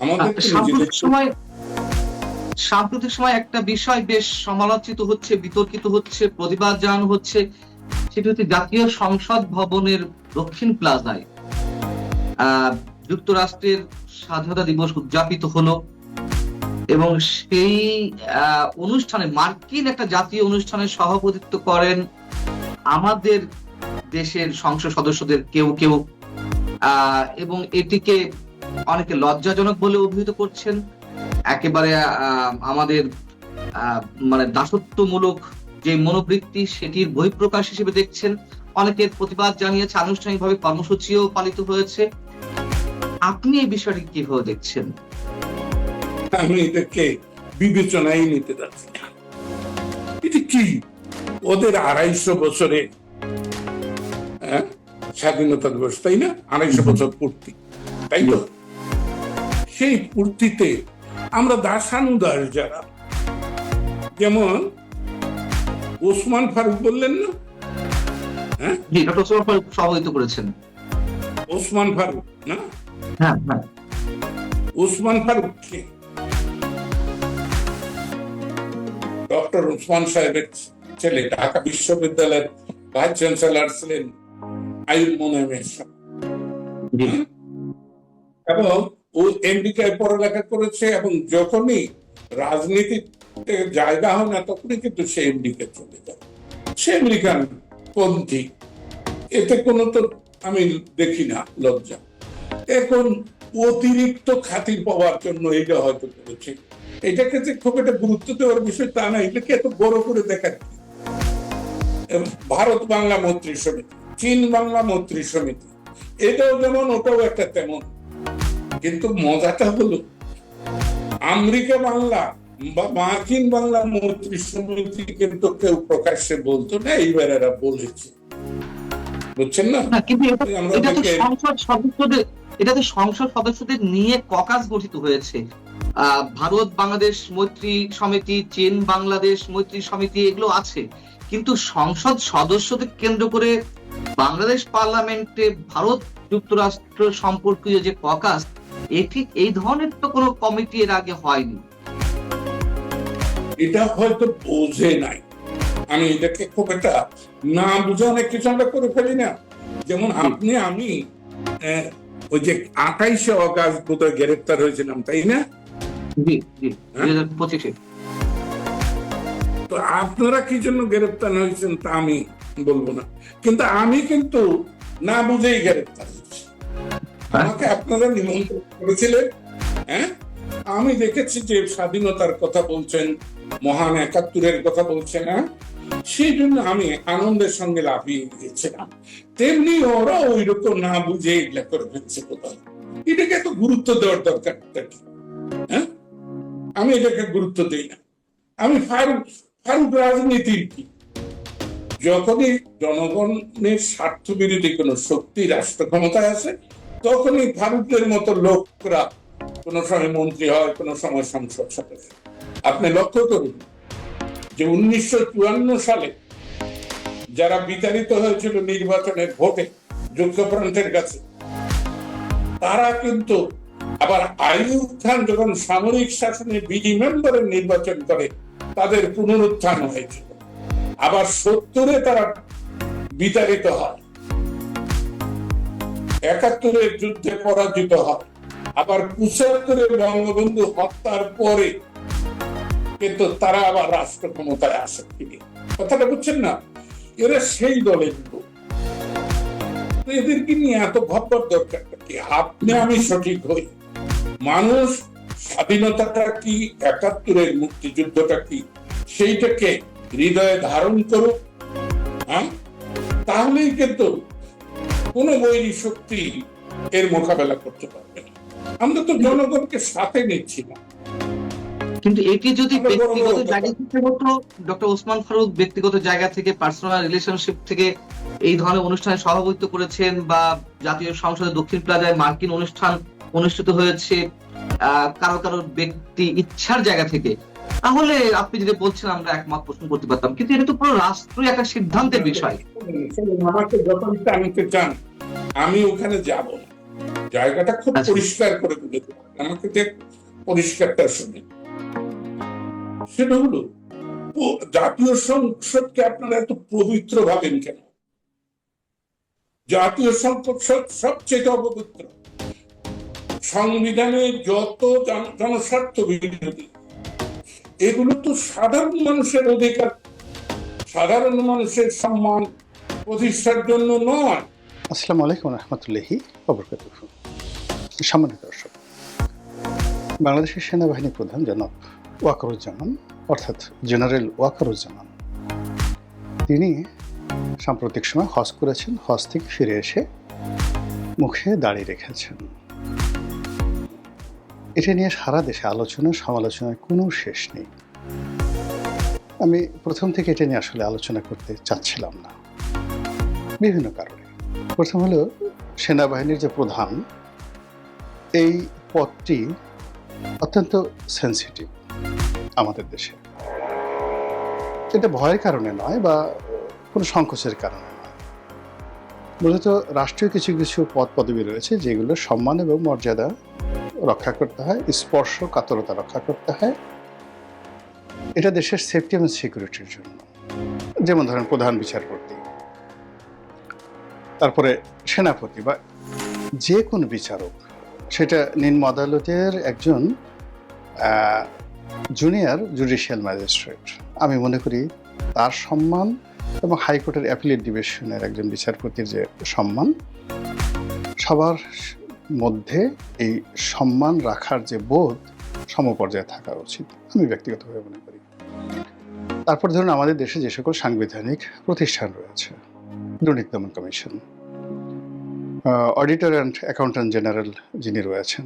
আমাদের সাম্প্রতিক সময় একটা বিষয় বেশ সমালোচিত হচ্ছে, বিতর্কিত হচ্ছে, প্রতিবাদ জানানো হচ্ছে, সেটি হচ্ছে জাতীয় সংসদ ভবনের দক্ষিণ প্লাজায় যুক্তরাষ্ট্রের স্বাধীনতা দিবস উদযাপিত হলো এবং সেই অনুষ্ঠানে মার্কিন একটা জাতীয় অনুষ্ঠানের সভাপতিত্ব করেন আমাদের দেশের সংসদ সদস্যদের কেউ কেউ, এবং এটিকে অনেকে লজ্জাজনক বলে অভিহিত করছেন, একেবারে আমাদের মানে দাসত্বমূলক যে মনোবৃত্তি সেটির বহিঃপ্রকাশ হিসেবে দেখছেন। অনেকের প্রতিবাদ জানিয়েছে, আনুষ্ঠানিকভাবে কর্মসূচিও পালিত হয়েছে। আপনি এই বিষয়টি কিভাবে দেখছেন? আমি এটাকে বিবেচনায় নিতে যাচ্ছি না। এটি কি ওদের 250 বছরে স্বাধীনতা দিবস, তাই না? 250 বছর পূর্তি, তাই তো? সেই পূর্তিতে আমরা দাসানুদাস যারা, যেমন ওসমান ফারুক বললেন না, হ্যাঁ, সভাপতিত্ব করেছেন ওসমান ফারুক না? হ্যাঁ হ্যাঁ, ওসমান ফারুক কে? ডক্টর ওসমান সাহেবের ছেলে, ঢাকা বিশ্ববিদ্যালয়ের ভাইস চ্যান্সেলর ছিলেন আইয়ুব মোনায়েমের সাথে, এবং ও আমেরিকায় পড়ালেখা করেছে, এবং যখনই রাজনীতিতে জায়গা হয় না তখনই কিন্তু সে আমেরিকায় চলে যায়। সে আমেরিকান পন্থী, এতে কোনো তো আমি দেখি না লজ্জা। এখন অতিরিক্ত খাতির পাওয়ার জন্য এটা হয়তো করেছে। এটাকে যে খুব একটা গুরুত্ব দেওয়ার বিষয় তা না, এটাকে এত বড় করে দেখার কি? ভারত বাংলা মৈত্রী সমিতি, চীন বাংলা মৈত্রী সমিতি, এটাও যেমন ওটাও একটা তেমন। কিন্তু মজাটা হলো আমেরিকা বাংলা বা মার্কিন বাংলা মৈত্রী সমিতি কিন্তু কেউ প্রকাশ্যে বলতো না, এইবার এরা বলেছে, বুঝছেন না? কিন্তু এটাতে সংসদ সদস্যদের নিয়ে ককাস গঠিত হয়েছে। ভারত বাংলাদেশ মৈত্রী সমিতি, চীন বাংলাদেশ মৈত্রী সমিতি, এগুলো আছে, কিন্তু সংসদ সদস্যদের কেন্দ্র করে বাংলাদেশ পার্লামেন্টে ভারত যুক্তরাষ্ট্র সম্পর্কীয় যে ককাস, এটি এই ধরনের তো কোনো কমিটি এর আগে হয়নি। এটা হয়তো বোঝে নাই। আমি এটাকে খুব একটা না বুঝে অনেক কিছু আমরা করে ফেলি না। যেমন আপনি, আমি ওই যে 28শে অগাস্ট বোধহয় গ্রেফতার হয়েছিলাম, তাই না? জি জি, 2025-এ। তো আপনারা কি জন্য গ্রেফতার হয়েছেন তা আমি বলবো না, কিন্তু আমি কিন্তু না বুঝেই গ্রেফতার হয়েছি। আমাকে আপনারা নিমন্ত্রণ করেছিলেন, হ্যাঁ, আমি দেখেছি যে স্বাধীনতার কথা বলছেন, মহান 71-এর কথা বলছেন, হ্যাঁ, সেই জন্য আমি আনন্দের সঙ্গে লাফিয়ে গিয়েছিলাম। তেমনি ওরা ওই রকম না বুঝে এগুলা করে ফেলছে কোথায়। এটাকে এত গুরুত্ব দেওয়ার দরকারটা কি? হ্যাঁ, আমি এটাকে গুরুত্ব দিই না। আমি ফারুক রাজনীতির কি? যখনই জনগণের স্বার্থ বিরোধী কোন শক্তি রাষ্ট্র ক্ষমতায় আছে, তখনই ফারুকের মতো লোকরা কোন সময় মন্ত্রী হয়, কোন সময় সংসদ সদস্য। আপনি লক্ষ্য করুন যে 1954 সালে যারা বিতাড়িত হয়েছিল নির্বাচনের ভোটে যুক্তফ্রন্টের কাছে, তারা কিন্তু আবার আইয়ুব খান যখন সামরিক শাসনে বিডি মেম্বারের নির্বাচন করে, তাদের পুনরুত্থান হয়েছিল। আবার 70-এ তারা বিতাড়িত হয়, 71-এর যুদ্ধে পরাজিত হয়, আবার 75-এ বঙ্গবন্ধু হত্যার পরে কিন্তু তারা আবার রাষ্ট্র ক্ষমতায় আসে। কথাটা বুঝছেন না? এরা সেই দলের লোক। এদেরকে নিয়ে এত ভাববার দরকারটা কি? আপনি আমি সঠিক হই, মানুষ স্বাধীনতাটা কি, 71-এর মুক্তিযুদ্ধটা কি, সেইটাকে হৃদয়ে ধারণ করুক, হ্যাঁ, তাহলেই কিন্তু কোন বৈরী শক্তি এর মোকাবেলা করতে পারবে না। আমরা তো জনগণকে সাথে নিচ্ছি না। কিন্তু এটি যদি আমরা বড় বড় ব্যক্তিগত কথা- জায়গা থেকে হতো, ডক্টর ওসমান ফারুক ব্যক্তিগত জায়গা থেকে, পার্সোনাল রিলেশনশিপ থেকে এই ধরনের অনুষ্ঠানে সভাপতিত্ব করেছেন, বা জাতীয় সংসদে দক্ষিণ প্লাজায় মার্কিন অনুষ্ঠান অনুষ্ঠিত হয়েছে কারো কারো ব্যক্তি ইচ্ছার জায়গা থেকে, তাহলে আপনি যদি বলছেন আমরা একমত পোষণ করতে পারতাম। কিন্তু এটা তো পুরো রাষ্ট্রীয় একটা সিদ্ধান্তের বিষয়। আমাকে যখন টানতে চান আমি ওখানে যাব না, জায়গাটা খুব আচ্ছা। পরিষ্কার করে বলে দেবো। আমাকে দেখ পরিষ্কারটা শুনে, সেটা হলো জাতীয় সংসদকে আপনারা এত পবিত্র ভাবেন কেন? জাতীয় সংসদ সবচেয়ে অপবিত্র। সংবিধানের যত জনস্বার্থ বিরোধী এগুলো তো সাধারণ মানুষের অধিকার, সাধারণ মানুষের সম্মান প্রতিষ্ঠার জন্য নয়। আসসালামু আলাইকুম রহমতুল্লাহি ওয়াবারাকাতুহু। সম্মানিত দর্শক, বাংলাদেশের সেনাবাহিনী প্রধান জনাব ওয়াকারুজ্জামান, অর্থাৎ জেনারেল ওয়াকারুজ্জামান, তিনি সাম্প্রতিক সময় হজ করেছেন। হজ থেকে ফিরে এসে মুখে দাড়ি রেখেছেন। এটা নিয়ে সারা দেশে আলোচনা সমালোচনার কোনো শেষ নেই। আমি প্রথম থেকে এটা নিয়ে আসলে আলোচনা করতে চাচ্ছিলাম না, বিভিন্ন কারণে। প্রথম হলো, সেনাবাহিনীর যে প্রধান, এই পদটি অত্যন্ত সেন্সিটিভ আমাদের দেশে। এটা ভয়ের কারণে নয় বা কোনো সংকোচের কারণে নয়, মূলত রাষ্ট্রীয় কিছু কিছু পদ পদবি রয়েছে যেগুলো সম্মান এবং মর্যাদা রক্ষা করতে হয়, স্পর্শকাতরতা রক্ষা করতে হয়। এটা দেশের সেফটি এবং সিকিউরিটির জন্য। যেমন ধরেন প্রধান বিচারপতি, তারপরে সেনাপতি বা যে কোনো বিচারক, সেটা নিম্ন আদালতের একজন জুনিয়র জুডিশিয়াল ম্যাজিস্ট্রেট। আমি মনে করি তার সম্মান এবং হাইকোর্টের অ্যাপিলেট ডিভিশনের একজন বিচারপতির যে সম্মান, সবার মধ্যে এই সম্মান রাখার যে বোধ সমপর্যায়ে থাকা উচিত, আমি ব্যক্তিগতভাবে মনে করি। তারপর ধরুন আমাদের দেশে যে সকল সাংবিধানিক প্রতিষ্ঠান রয়েছে, দুর্নীতি দমন commission, auditor and accountant general যিনি রয়েছেন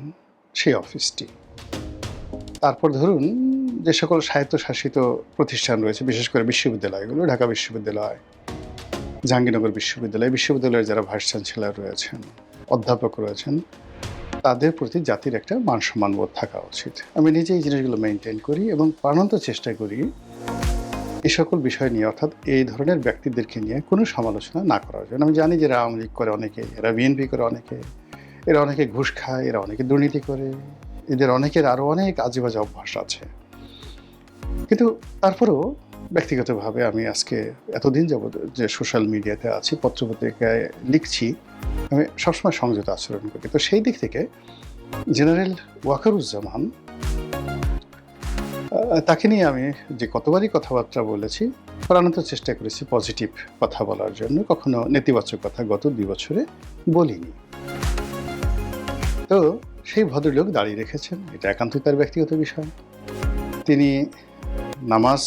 সেই অফিসটি, তারপর ধরুন যে সকল স্বায়ত্তশাসিত প্রতিষ্ঠান রয়েছে, বিশেষ করে বিশ্ববিদ্যালয়গুলো, ঢাকা বিশ্ববিদ্যালয়, জাহাঙ্গীরনগর বিশ্ববিদ্যালয়, বিশ্ববিদ্যালয়ের যারা ভাইস চ্যান্সেলর রয়েছেন, অধ্যাপক রয়েছেন, তাদের প্রতি জাতির একটা মান সম্মান বোধ থাকা উচিত। আমি নিজে এই জিনিসগুলো মেনটেন করি এবং প্রাণান্ত চেষ্টা করি এই সকল বিষয় নিয়ে, অর্থাৎ এই ধরনের ব্যক্তিদেরকে নিয়ে কোনো সমালোচনা না করার জন্য। আমি জানি যে এরা আওয়ামী লীগ করে অনেকে, এরা বিএনপি করে অনেকে, এরা অনেকে ঘুষ খায়, এরা অনেকে দুর্নীতি করে, এদের অনেকের আরও অনেক আজেবাজে অভ্যাস আছে। কিন্তু তারপরেও ব্যক্তিগতভাবে আমি আজকে এতদিন যাবত যে সোশ্যাল মিডিয়াতে আছি, পত্রপত্রিকায় লিখছি, আমি সবসময় সংযত আচরণ করি। তো সেই দিক থেকে জেনারেল ওয়াকারুজ্জামান, তাকে নিয়ে আমি যে কতবারই কথাবার্তা বলেছি, প্রাণান্ত চেষ্টা করেছি পজিটিভ কথা বলার জন্য, কখনো নেতিবাচক কথা গত 2 বছরে বলিনি। তো সেই ভদ্রলোক দাঁড়িয়ে রেখেছেন, এটা একান্তই তার ব্যক্তিগত বিষয়। তিনি নামাজ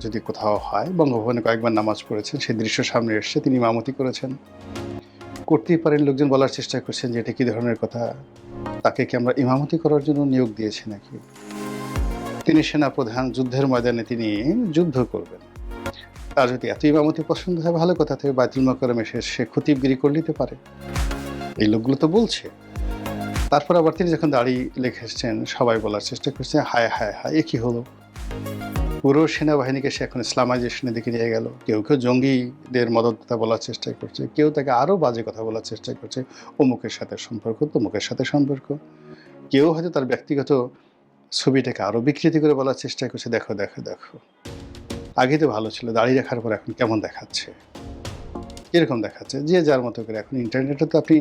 যদি কোথাও হয়, বঙ্গভবনে কয়েকবার নামাজ পড়েছেন, সেই দৃশ্য সামনে এসছে, তিনি ইমামতি করেছেন। করতেই পারেন, লোকজন বলার চেষ্টা করছেন যে এটা কী ধরনের কথা, তাকে কি আমরা ইমামতি করার জন্য নিয়োগ দিয়েছি নাকি? তিনি সেনাপ্রধান, যুদ্ধের ময়দানে তিনি যুদ্ধ করবেন। তার যদি এত ইমামতি পছন্দ হয়, ভালো কথা, থেকে বাইতুল মোকাররমে সে খতিবগিরি করে নিতে পারে। এই লোকগুলো তো বলছে। তারপর আবার তিনি যখন দাড়ি লেখেছেন, সবাই বলার চেষ্টা করছে, হায় হায় হায়, এ কী হলো? পুরো সেনাবাহিনীকে সে এখন ইসলামাইজেশনের দিকে নিয়ে গেল। কেউ কেউ জঙ্গিদের মদতদাতা বলার চেষ্টা করছে, কেউ তাকে আরও বাজে কথা বলার চেষ্টা করছে, অমুকের সাথে সম্পর্ক, তমুকের সাথে সম্পর্ক। কেউ হয়তো তার ব্যক্তিগত ছবিটাকে আরও বিকৃতি করে বলার চেষ্টা করছে, দেখো দেখো দেখো, আগে তো ভালো ছিল, দাড়ি রাখার পর এখন কেমন দেখাচ্ছে, এরকম দেখাচ্ছে। যে যার মতো করে। এখন ইন্টারনেটে তো আপনি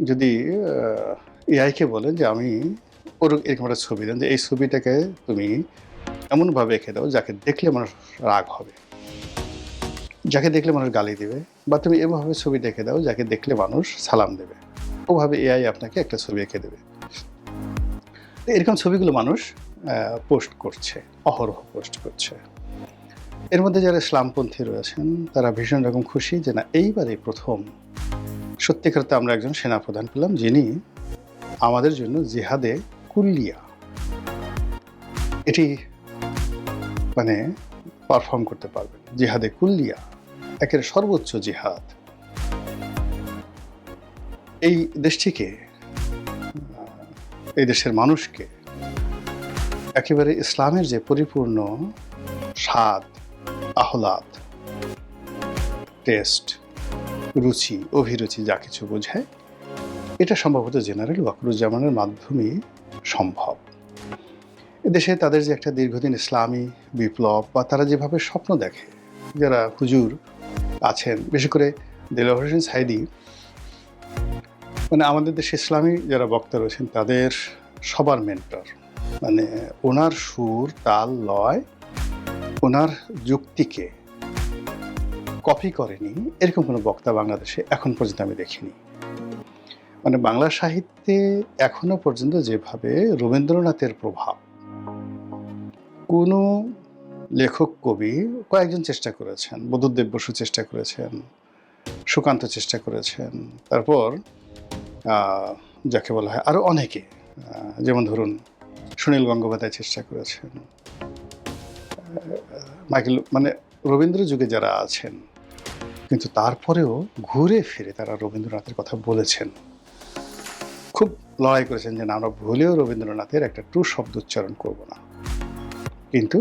যদি এআইকে বলেন যে আমি ওর এরকম একটা ছবি দেন, যে এই ছবিটাকে তুমি এমনভাবে এঁকে দাও যাকে দেখলে মানুষ রাগ হবে, যাকে দেখলে মানুষ গালি দেবে, বা তুমি এভাবে ছবি দেখে দাও যাকে দেখলে মানুষ সালাম দেবে, ওভাবে এআই আপনাকে একটা ছবি এঁকে দেবে। এরকম ছবিগুলো মানুষ পোস্ট করছে, অহরহ পোস্ট করছে। এর মধ্যে যারা ইসলামপন্থী রয়েছেন তারা ভীষণ রকম খুশি যে না, এইবারে প্রথম সত্যিকারতে আমরা একজন সেনাপ্রধান পেলাম যিনি আমাদের জন্য জিহাদে কুল্লিয়া, এটি মানে পারফর্ম করতে পারবেন। জিহাদে কুল্লিয়া, একের সর্বোচ্চ জিহাদ। এই দেশটিকে, এই দেশের মানুষকে একেবারে ইসলামের যে পরিপূর্ণ স্বাদ, আহ্লাদ, টেস্ট, রুচি, অভিরুচি যা কিছু বোঝায়, এটা সম্ভবত জেনারেল ওয়াকরুজ্জামানের মাধ্যমেই সম্ভব। এদেশে তাদের যে একটা দীর্ঘদিন ইসলামী বিপ্লব বা তারা যেভাবে স্বপ্ন দেখে, যারা হুজুর আছেন, বিশেষ করে দেলোয়ার হোসেন সাঈদী, মানে আমাদের দেশে ইসলামী যারা বক্তা রয়েছেন তাদের সবার মেন্টর। মানে ওনার সুর, তাল, লয়, ওনার যুক্তিকে কপি করেনি এরকম কোনো বক্তা বাংলাদেশে এখন পর্যন্ত আমি দেখিনি। মানে বাংলা সাহিত্যে এখনো পর্যন্ত যেভাবে রবীন্দ্রনাথের প্রভাব, কোনো লেখক কবি কয়েকজন চেষ্টা করেছেন, বুদ্ধদেব বসু চেষ্টা করেছেন, সুকান্ত চেষ্টা করেছেন, তারপর যাকে বলা হয় আরও অনেকে, যেমন ধরুন সুনীল গঙ্গোপাধ্যায় চেষ্টা করেছেন, মাইকেল, মানে রবীন্দ্র যুগে যারা আছেন, কিন্তু তারপরেও ঘুরে ফিরে তারা রবীন্দ্রনাথের কথা বলেছেন, খুব লড়াই করেছেন যে না, আমরা ভুলেও রবীন্দ্রনাথের একটা ট্রু শব্দ উচ্চারণ করব না। কিন্তু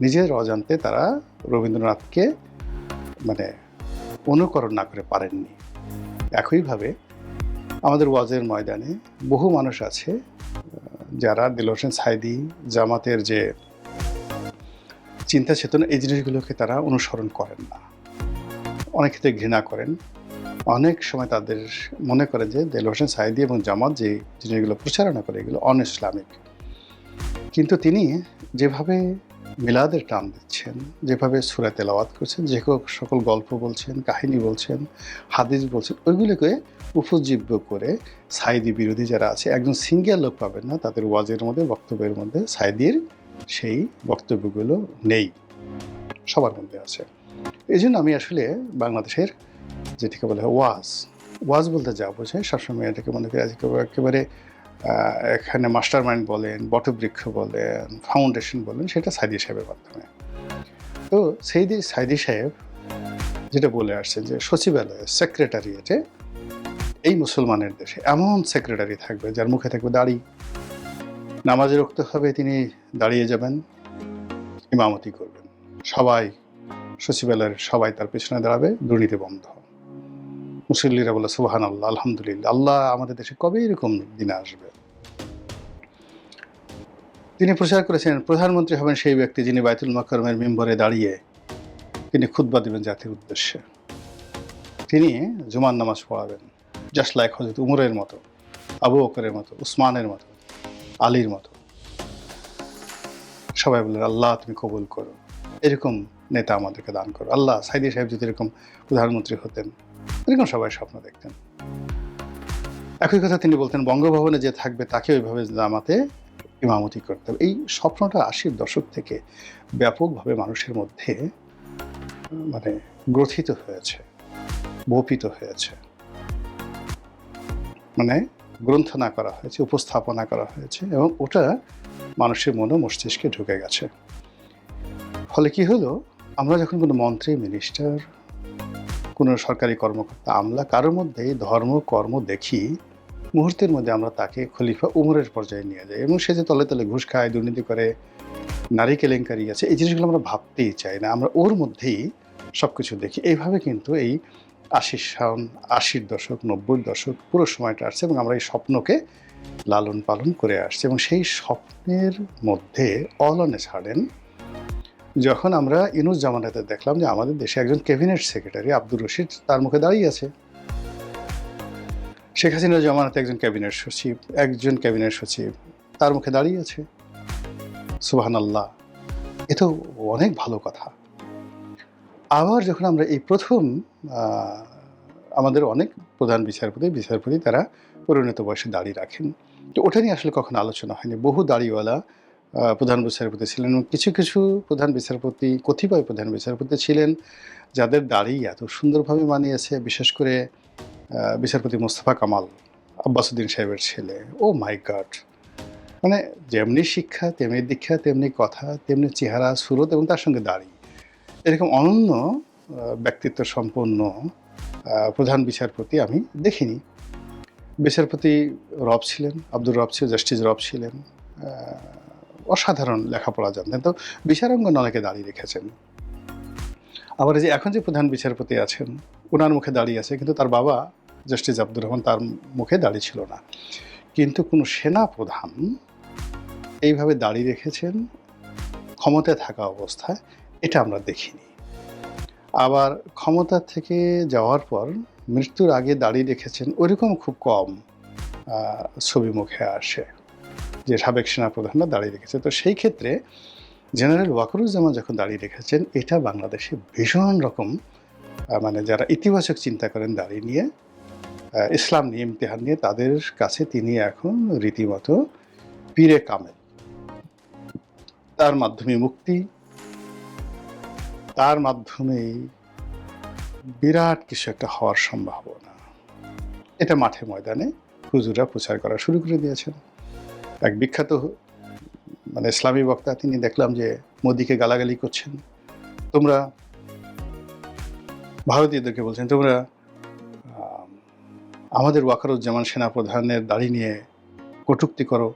নিজের অজান্তে তারা রবীন্দ্রনাথকে মানে অনুকরণ না করে পারেননি। একইভাবে আমাদের ওয়াজের ময়দানে বহু মানুষ আছে যারা দেলোয়ার হোসেন সাঈদী, জামাতের যে চিন্তা চেতনা, এই জিনিসগুলোকে তারা অনুসরণ করেন না, অনেক ক্ষেত্রে ঘৃণা করেন। অনেক সময় তাদের মনে করেন যে দেলোয়ার হোসেন সাঈদী এবং জামাত যে জিনিসগুলো প্রচারণা করে এগুলো অন ইসলামিক। কিন্তু তিনি যেভাবে মিলাদের টান দিচ্ছেন, যেভাবে সূরা তেলাওয়াত করছেন, যে সকল গল্প বলছেন, কাহিনী বলছেন, হাদিস বলছেন, ওইগুলোকে উপজীব্য করে সাঈদী বিরোধী যারা আছে, একজন সিঙ্গেল লোক পাবেন না তাদের ওয়াজের মধ্যে, বক্তব্যের মধ্যে সাঈদীর সেই বক্তব্যগুলো নেই, সবার মধ্যে আছে। এই জন্য আমি আসলে বাংলাদেশের যেটাকে বলা হয় ওয়াজ বলতে যা বোঝায় সবসময় এটাকে মনে করি একেবারে এখানে মাস্টার মাইন্ড বলেন, বটবৃক্ষ বলেন, ফাউন্ডেশন বলেন, সেটা সাঈদী সাহেবের মাধ্যমে। তো সাঈদী সাহেব যেটা বলে আসছেন যে সচিবালয়ে, সেক্রেটারিয়েটে এই মুসলমানের দেশে এমন সেক্রেটারি থাকবে যার মুখে থাকবে দাড়ি, নামাজে রুখতে হবে তিনি দাঁড়িয়ে যাবেন, ইমামতি করবেন, সবাই সচিবালয়ের সবাই তার পেছনে দাঁড়াবে, দুর্নীতি বন্ধ। মুসল্লিরা বলে সুবহানাল্লাহ, আলহামদুলিল্লাহ, আল্লাহ আমাদের দেশে কবে এরকম দিন আসবে। তিনি প্রচার করেছেন প্রধানমন্ত্রী হবেন সেই ব্যক্তি যিনি বাইতুল মাকরমের মিম্বরে দাঁড়িয়ে তিনি খুতবা দিবেন জাতির উদ্দেশ্যে, তিনি জুমার নামাজ পড়াবেন, জাস্ট লাইক হযরত উমরের মতো, আবু বকরের মতো, উসমানের মতো, আলীর মতো। সবাই বললেন আল্লাহ তুমি কবুল করো, এরকম নেতা আমাদেরকে দান করো। আল্লাহ, সাঈদী সাহেব যদি এরকম প্রধানমন্ত্রী হতেন, এরকম সবাই স্বপ্ন দেখতেন। একই কথা তিনি বলতেন বঙ্গভবনে যে থাকবে তাকে ওইভাবে জামাতে ইমামতি করতে হবে। এই স্বপ্নটা ৮০-র দশক থেকে ব্যাপকভাবে মানুষের মধ্যে মানে গ্রথিত হয়েছে, বপিত হয়েছে, মানে গ্রন্থনা করা হয়েছে, উপস্থাপনা করা হয়েছে, এবং ওটা মানুষের মনে মস্তিষ্কে ঢুকে গেছে। ফলে কি হলো, আমরা যখন কোনো মন্ত্রী, মিনিস্টার, কোনো সরকারি কর্মকর্তা, আমলা কারোর মধ্যেই ধর্ম কর্ম দেখি, মুহূর্তের মধ্যে আমরা তাকে খলিফা উমরের পর্যায়ে নিয়ে যাই, এবং সে যে তলে তলে ঘুষ খায়, দুর্নীতি করে, নারী কেলেঙ্কারি আছে, এই জিনিসগুলো আমরা ভাবতেই চাই না, আমরা ওর মধ্যেই সব কিছু দেখি। এইভাবে কিন্তু এই ৮০-র দশক, ৯০-র দশক পুরো সময়টা আসছে, এবং আমরা এই স্বপ্নকে লালন পালন করে আসছি। এবং সেই স্বপ্নের মধ্যে অলনে ছাড়েন যখন আমরা ইউনূস জামানাতে দেখলাম যে আমাদের দেশে একজন ক্যাবিনেট সেক্রেটারি আব্দুর রশিদ তার মুখে দাঁড়িয়ে আছে, শেখ হাসিনার জামানাতে একজন ক্যাবিনেট সচিব তার মুখে দাঁড়িয়ে আছে। সুবহানাল্লাহ, এ তো অনেক ভালো কথা। আবার যখন আমরা এই প্রথম আমাদের অনেক প্রধান বিচারপতি তারা পরিণত বয়সে দাড়ি রাখেন, তো ওটা নিয়ে আসলে কখনো আলোচনা হয়নি। বহু দাড়িওয়ালা প্রধান বিচারপতি ছিলেন, এবং কিছু কতিপয় প্রধান বিচারপতি ছিলেন যাদের দাড়ি এত সুন্দরভাবে মানিয়েছে, বিশেষ করে বিচারপতি মোস্তফা কামাল, আব্বাসউদ্দিন সাহেবের ছেলে। ও মাই গড, মানে যেমনি শিক্ষা তেমনি দীক্ষা, তেমনি কথা, তেমনি চেহারা, সুরত এবং তার সঙ্গে দাড়ি, এরকম অনন্য ব্যক্তিত্ব সম্পন্ন প্রধান বিচারপতি আমি দেখিনি। বিচারপতি রব ছিলেন, আব্দুর রব ছিল, জাস্টিস রব ছিলেন, অসাধারণ লেখাপড়া জানতেন। তো বিচারাঙ্গনে অনেকে দাঁড়িয়ে রেখেছেন। আবার এই যে এখন যে প্রধান বিচারপতি আছেন, ওনার মুখে দাঁড়িয়ে আছে, কিন্তু তার বাবা জাস্টিস আব্দুর রহমান, তার মুখে দাঁড়িয়ে ছিল না। কিন্তু কোনো সেনা প্রধান এইভাবে দাঁড়িয়ে রেখেছেন ক্ষমতায় থাকা অবস্থায়, এটা আমরা দেখিনি। আবার ক্ষমতা থেকে যাওয়ার পর মৃত্যুর আগে দাঁড়িয়ে রেখেছেন ওইরকম খুব কম ছবি মুখে আসে যে সাবেক সেনাপ্রধানরা দাঁড়িয়ে রেখেছে। তো সেই ক্ষেত্রে জেনারেল ওয়াকারুজ্জামান যখন দাঁড়িয়ে রেখেছেন, এটা বাংলাদেশে ভীষণ রকম মানে যারা ইতিবাচক চিন্তা করেন দাঁড়িয়ে নিয়ে, ইসলাম নিয়ে, ইমতিহান নিয়ে, তাদের কাছে তিনি এখন রীতিমতো পীরে কামেল। তার মাধ্যমে মুক্তি, তার মাধ্যমেই বিরাট কিছু একটা হওয়ার সম্ভাবনা, এটা মাঠে ময়দানে হুজুরা প্রচার করা শুরু করে দিয়েছেন। এক বিখ্যাত মানে ইসলামী বক্তা, তিনি দেখলাম যে মোদিকে গালাগালি করছেন, তোমরা ভারতীয়দেরকে বলছেন তোমরা আমাদের ওয়াকারুজ্জামান সেনাপ্রধানের দাড়ি নিয়ে কটূক্তি করো,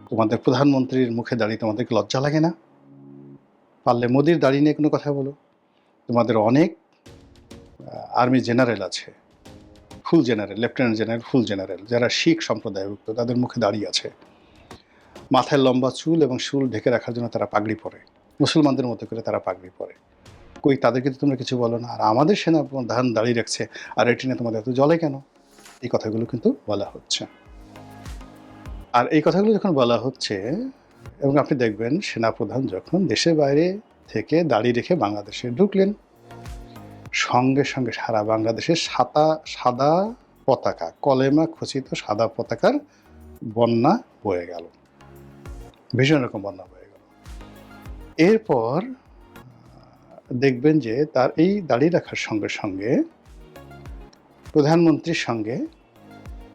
তোমাদের প্রধানমন্ত্রীর মুখে দাঁড়িয়ে তোমাদেরকে লজ্জা লাগে না? পারলে মোদির দাড়ি নিয়ে কোনো কথা বলো। তোমাদের অনেক আর্মি জেনারেল আছে, ফুল জেনারেল, লেফটেন্যান্ট জেনারেল, ফুল জেনারেল, যারা শিখ সম্প্রদায়ভুক্ত, তাদের মুখে দাঁড়িয়ে আছে। মাথায় লম্বা চুল এবং চুল ঢেকে রাখার জন্য তারা পাগড়ি পরে, মুসলমানদের মতো করে তারা পাগড়ি পরে। কই তাদেরকে তো তোমরা কিছু বলো না। আর আমাদের সেনা প্রধান দাঁড়িয়ে রাখছে, আর এটি নিয়ে তোমাদের এত জ্বলে কেন? এই কথাগুলো কিন্তু বলা হচ্ছে। আর এই কথাগুলো যখন বলা হচ্ছে, এবং আপনি দেখবেন সেনাপ্রধান যখন দেশের বাইরে থেকে দাঁড়িয়ে রেখে বাংলাদেশে ঢুকলেন, সঙ্গে সঙ্গে সারা বাংলাদেশে সাদা পতাকা, কলেমা খচিত সাদা পতাকার বন্যা বয়ে গেল, ভীষণ রকম বন্যা বয়ে গেল। এরপর দেখবেন যে তার এই দাঁড়িয়ে রাখার সঙ্গে সঙ্গে প্রধানমন্ত্রীর সঙ্গে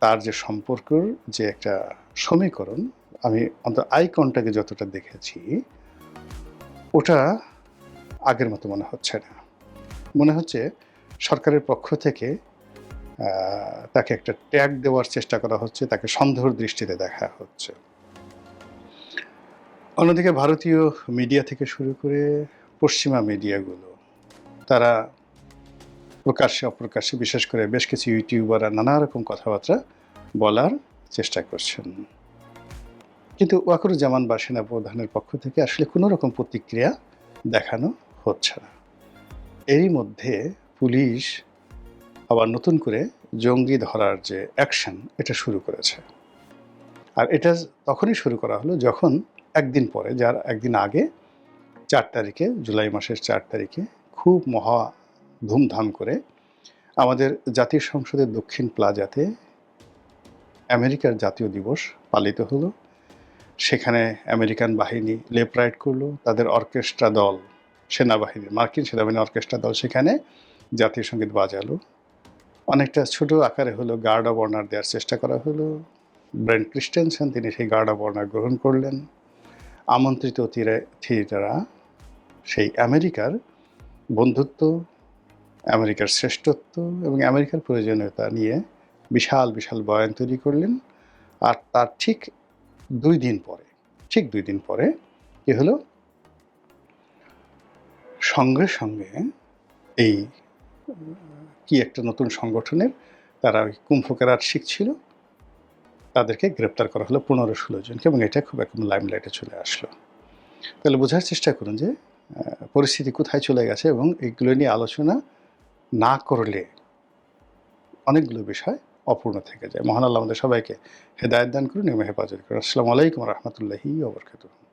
তার যে সম্পর্কর যে একটা সমীকরণ, আমি অন্তত আই কন্টাক্টে যতটা দেখেছি, ওটা আগের মতো মনে হচ্ছে না। মনে হচ্ছে সরকারের পক্ষ থেকে তাকে একটা ট্যাগ দেওয়ার চেষ্টা করা হচ্ছে, তাকে সন্দেহের দৃষ্টিতে দেখা হচ্ছে। অন্যদিকে ভারতীয় মিডিয়া থেকে শুরু করে পশ্চিমা মিডিয়াগুলো, তারা প্রকাশ্যে অপ্রকাশ্যে, বিশেষ করে বেশ কিছু ইউটিউবাররা নানা রকম কথাবার্তা বলার চেষ্টা করছেন। কিন্তু ওয়াকারুজ্জামান বা সেনাপ্রধানের পক্ষ থেকে আসলে কোনো রকম প্রতিক্রিয়া দেখানো হচ্ছে না। এরই মধ্যে পুলিশ আবার নতুন করে জঙ্গি ধরার যে অ্যাকশন, এটা শুরু করেছে। আর এটা তখনই শুরু করা হলো যখন একদিন পরে, যার একদিন আগে 4 তারিখে, জুলাই মাসের 4 তারিখে খুব মহা ধুমধাম করে আমাদের জাতীয় সংসদের দক্ষিণ প্লাজাতে আমেরিকার জাতীয় দিবস পালিত হলো। সেখানে আমেরিকান বাহিনী লেফট রাইট করলো, তাদের অর্কেস্ট্রা দল, সেনাবাহিনী, মার্কিন সেনাবাহিনী অর্কেস্ট্রা দল সেখানে জাতীয় সঙ্গীত বাজালো। অনেকটা ছোট আকারে হলো গার্ড অব অনার দেওয়ার চেষ্টা করা হলো। ব্রেন্ট ক্রিস্টেনসেন, তিনি সেই গার্ড অব অনার গ্রহণ করলেন। আমন্ত্রিত অতিথিরা সেই আমেরিকার বন্ধুত্ব, আমেরিকার শ্রেষ্ঠত্ব এবং আমেরিকার প্রয়োজনীয়তা নিয়ে বিশাল বিশাল বয়ান তৈরি করলেন। আর তার ঠিক 2 দিন পরে কি হলো, সঙ্গে সঙ্গে এই কি একটা নতুন সংগঠনের, তারা ওই কুম্ভ কেরাত শিখছিল, তাদেরকে গ্রেপ্তার করা হলো 15-16 জনকে, এবং এটা খুব একদম লাইমলাইটে চলে আসলো। তাহলে বোঝার চেষ্টা করুন যে পরিস্থিতি কোথায় চলে গেছে, এবং এইগুলো নিয়ে আলোচনা না করলে অনেকগুলো বিষয় অপূর্ণ থেকে যায়। মহান আল্লাহ আমাদের সবাইকে হেদায়েত দান করুন এবং হেফাজত করুন। আসসালামু আলাইকুম ওয়া রাহমাতুল্লাহি ওয়া বারাকাতুহু।